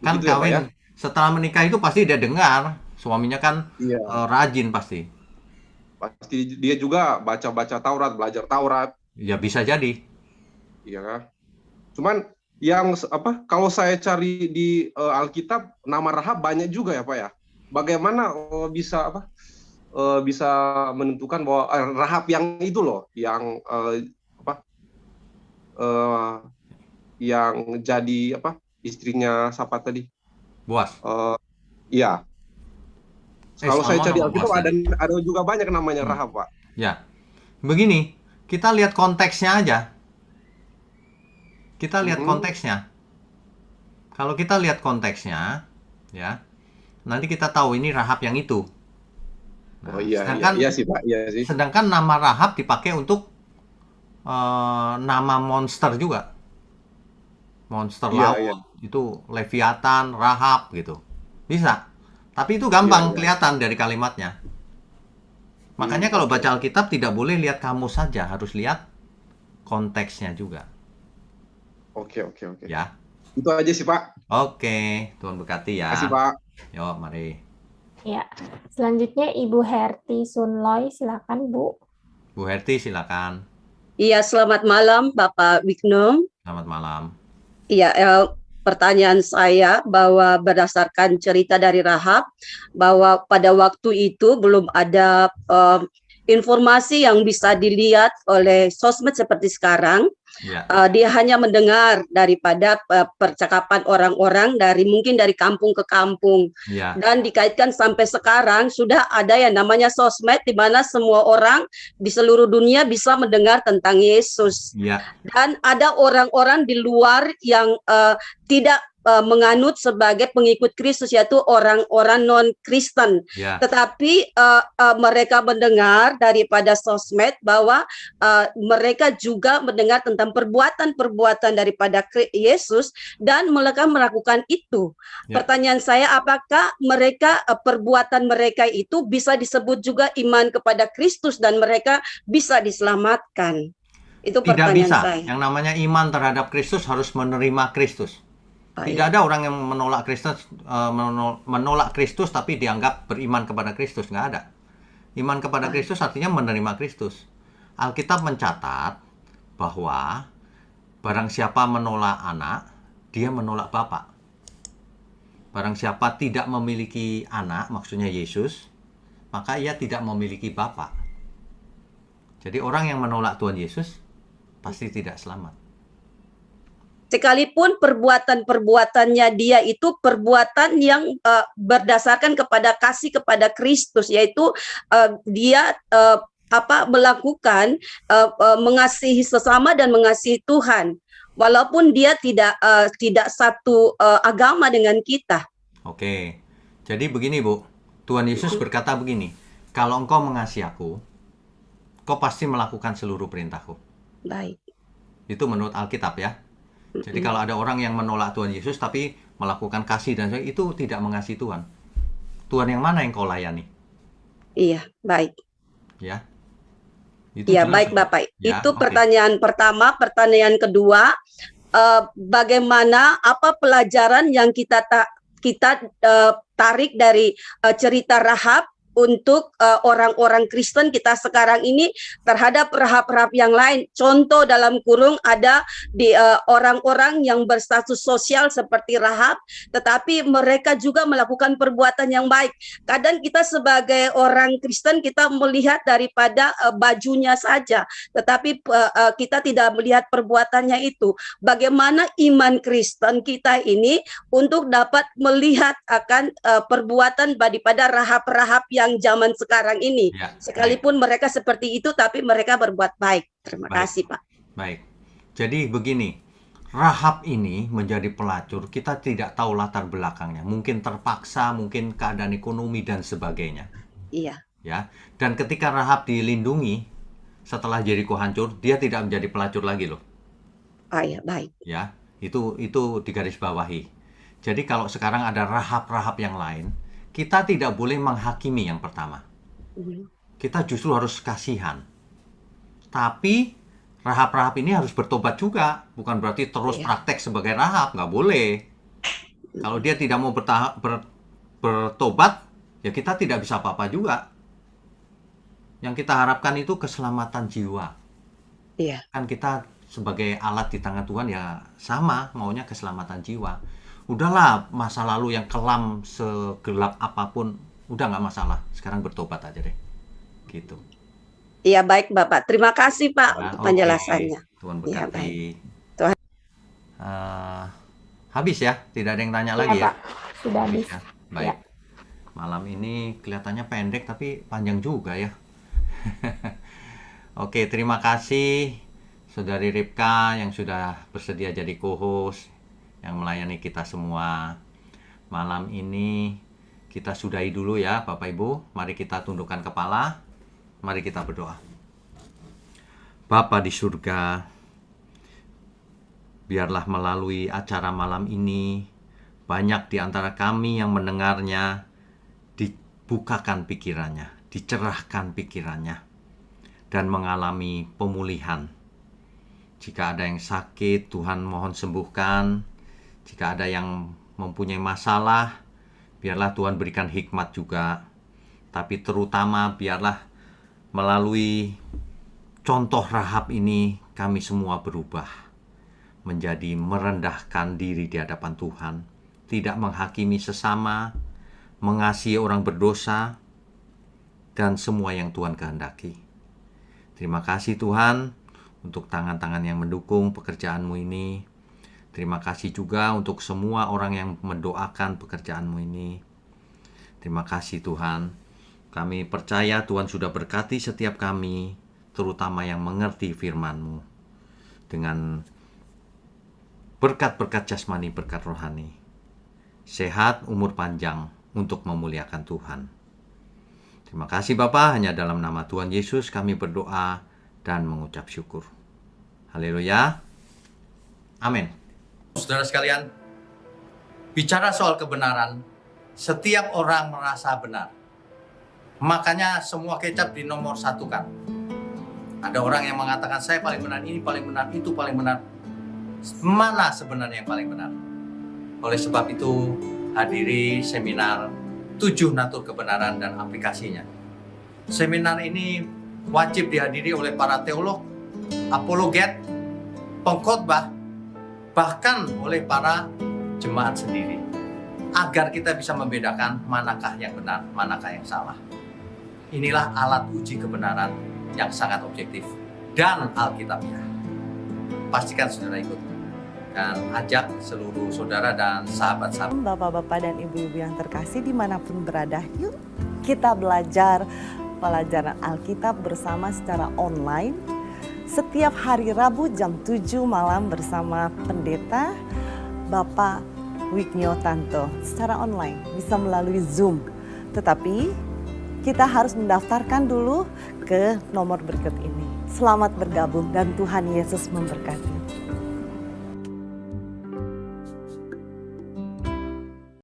Kan Begitu ya, Pak, kawin ya? setelah menikah itu pasti dia dengar. Suaminya kan Iya. rajin pasti. Pasti dia juga baca-baca Taurat, belajar Taurat. Ya bisa jadi. Iya kan? Cuman yang kalau saya cari di Alkitab, nama Rahab banyak juga ya, Pak ya. Bagaimana bisa bisa menentukan bahwa Rahab yang itu loh, yang yang jadi istrinya siapa tadi? Boas. Iya. Kalau saya Salmon cari sama Alkitab Boas tadi. ada juga banyak namanya Rahab, Pak. Ya. Begini, kita lihat konteksnya aja. Kita lihat konteksnya. Kalau kita lihat konteksnya, ya, nanti kita tahu ini Rahab yang itu. Nah, iya sih, Pak. Iya sih. Sedangkan nama Rahab dipakai untuk nama monster juga. Monster laut, itu Leviathan, Rahab gitu. Bisa. Tapi itu gampang kelihatan dari kalimatnya. Makanya kalau baca Alkitab tidak boleh lihat kamus saja, harus lihat konteksnya juga. Oke. Ya. Itu aja sih, Pak. Oke, Tuhan berkati ya. Terima kasih, Pak. Yuk, mari. Ya, selanjutnya Ibu Herti Sunloy, silakan Bu. Bu Herti, silakan. Iya, selamat malam Bapak Wigno. Selamat malam. Iya, pertanyaan saya bahwa berdasarkan cerita dari Rahab, bahwa pada waktu itu belum ada informasi yang bisa dilihat oleh sosmed seperti sekarang. Ya. Dia hanya mendengar daripada percakapan orang-orang mungkin dari kampung ke kampung. Ya. Dan dikaitkan sampai sekarang sudah ada yang namanya sosmed, di mana semua orang di seluruh dunia bisa mendengar tentang Yesus. Ya. Dan ada orang-orang di luar yang tidak menganut sebagai pengikut Kristus, yaitu orang-orang non-Kristen. Ya. Tetapi mereka mendengar daripada sosmed bahwa mereka juga mendengar tentang perbuatan-perbuatan daripada Yesus, dan mereka melakukan itu. Ya. Pertanyaan saya, apakah perbuatan mereka itu bisa disebut juga iman kepada Kristus dan mereka bisa diselamatkan? Itu Tidak pertanyaan bisa. saya. Yang namanya iman terhadap Kristus harus menerima Kristus. Baik. Tidak ada orang yang menolak Kristus tapi dianggap beriman kepada Kristus. Nggak ada. Iman kepada Kristus artinya menerima Kristus. Alkitab mencatat bahwa barang siapa menolak anak, dia menolak Bapa. Barang siapa tidak memiliki anak, maksudnya Yesus, maka ia tidak memiliki Bapa. Jadi orang yang menolak Tuhan Yesus pasti tidak selamat. Sekalipun perbuatan-perbuatannya dia itu perbuatan yang berdasarkan kepada kasih kepada Kristus, yaitu dia melakukan mengasihi sesama dan mengasihi Tuhan, walaupun dia tidak satu agama dengan kita. Oke, jadi begini Bu, Tuhan Yesus berkata begini, kalau engkau mengasihi aku, kau pasti melakukan seluruh perintahku. Baik. Itu menurut Alkitab ya. Jadi kalau ada orang yang menolak Tuhan Yesus tapi melakukan kasih dan sebagainya, itu tidak mengasihi Tuhan. Tuhan yang mana yang kau layani? Iya, baik. Ya. Itu ya, jelas, baik Bapak. Ya, itu pertanyaan pertama. Pertanyaan kedua, bagaimana, apa pelajaran yang kita tarik dari cerita Rahab untuk orang-orang Kristen kita sekarang ini terhadap Rahab-Rahab yang lain? Contoh dalam kurung ada di orang-orang yang berstatus sosial seperti Rahab, tetapi mereka juga melakukan perbuatan yang baik. Kadang kita sebagai orang Kristen kita melihat daripada bajunya saja, tetapi kita tidak melihat perbuatannya itu. Bagaimana iman Kristen kita ini untuk dapat melihat akan perbuatan daripada Rahab-Rahab yang zaman sekarang ini, Ya, sekalipun mereka seperti itu, tapi mereka berbuat baik. Terima Baik. kasih Pak. Baik. Jadi begini, Rahab ini menjadi pelacur, kita tidak tahu latar belakangnya. Mungkin terpaksa, mungkin keadaan ekonomi dan sebagainya. Iya. Ya. Dan ketika Rahab dilindungi setelah Yeriko hancur, dia tidak menjadi pelacur lagi loh. Iya, baik. Ya, itu digarisbawahi. Jadi kalau sekarang ada Rahab-Rahab yang lain, kita tidak boleh menghakimi yang pertama. Kita justru harus kasihan. Tapi Rahab-Rahab ini harus bertobat juga, bukan berarti terus praktek sebagai Rahab, nggak boleh. Kalau dia tidak mau bertobat, ya kita tidak bisa apa-apa juga. Yang kita harapkan itu keselamatan jiwa. Iya. Kan kita sebagai alat di tangan Tuhan ya sama, maunya keselamatan jiwa. Udahlah, masa lalu yang kelam segelap apapun, udah nggak masalah. Sekarang bertobat aja deh. Gitu. Iya, baik Bapak. Terima kasih Pak untuk penjelasannya. Tuhan Iya, berkati. baik. Tuhan. Habis ya? Tidak ada yang tanya Ya, lagi ya? Pak. Sudah habis. Ya? Baik. Malam ini kelihatannya pendek tapi panjang juga ya. Oke, terima kasih Saudari Ripka yang sudah bersedia jadi co-host, yang melayani kita semua. Malam ini kita sudahi dulu ya Bapak Ibu. Mari kita tundukkan kepala. Mari kita berdoa. Bapa di surga, biarlah melalui acara malam ini, banyak di antara kami yang mendengarnya, dibukakan pikirannya, dicerahkan pikirannya, dan mengalami pemulihan. Jika ada yang sakit, Tuhan mohon sembuhkan. Jika ada yang mempunyai masalah, biarlah Tuhan berikan hikmat juga. Tapi terutama biarlah melalui contoh Rahab ini, kami semua berubah menjadi merendahkan diri di hadapan Tuhan, tidak menghakimi sesama, mengasihi orang berdosa, dan semua yang Tuhan kehendaki. Terima kasih Tuhan untuk tangan-tangan yang mendukung pekerjaan-Mu ini. Terima kasih juga untuk semua orang yang mendoakan pekerjaan-Mu ini. Terima kasih Tuhan. Kami percaya Tuhan sudah berkati setiap kami, terutama yang mengerti firman-Mu. Dengan berkat-berkat jasmani, berkat rohani. Sehat, umur panjang untuk memuliakan Tuhan. Terima kasih Bapa, hanya dalam nama Tuhan Yesus kami berdoa dan mengucap syukur. Haleluya. Amin. Saudara sekalian, bicara soal kebenaran, setiap orang merasa benar. Makanya semua kecap dinomor satukan. Ada orang yang mengatakan saya paling benar, ini paling benar, itu paling benar. Mana sebenarnya yang paling benar? Oleh sebab itu, hadiri seminar 7 natur kebenaran dan aplikasinya. Seminar ini wajib dihadiri oleh para teolog, apologet, pengkhotbah, bahkan oleh para jemaat sendiri. Agar kita bisa membedakan manakah yang benar, manakah yang salah. Inilah alat uji kebenaran yang sangat objektif dan alkitabiah. Pastikan saudara ikut dan ajak seluruh saudara dan sahabat-sahabat. Bapak-bapak dan ibu-ibu yang terkasih dimanapun berada, yuk kita belajar pelajaran Alkitab bersama secara online setiap hari Rabu jam 7 malam bersama pendeta Bapak Wignio Tanto secara online, bisa melalui Zoom. Tetapi kita harus mendaftarkan dulu ke nomor berikut ini. Selamat bergabung dan Tuhan Yesus memberkati.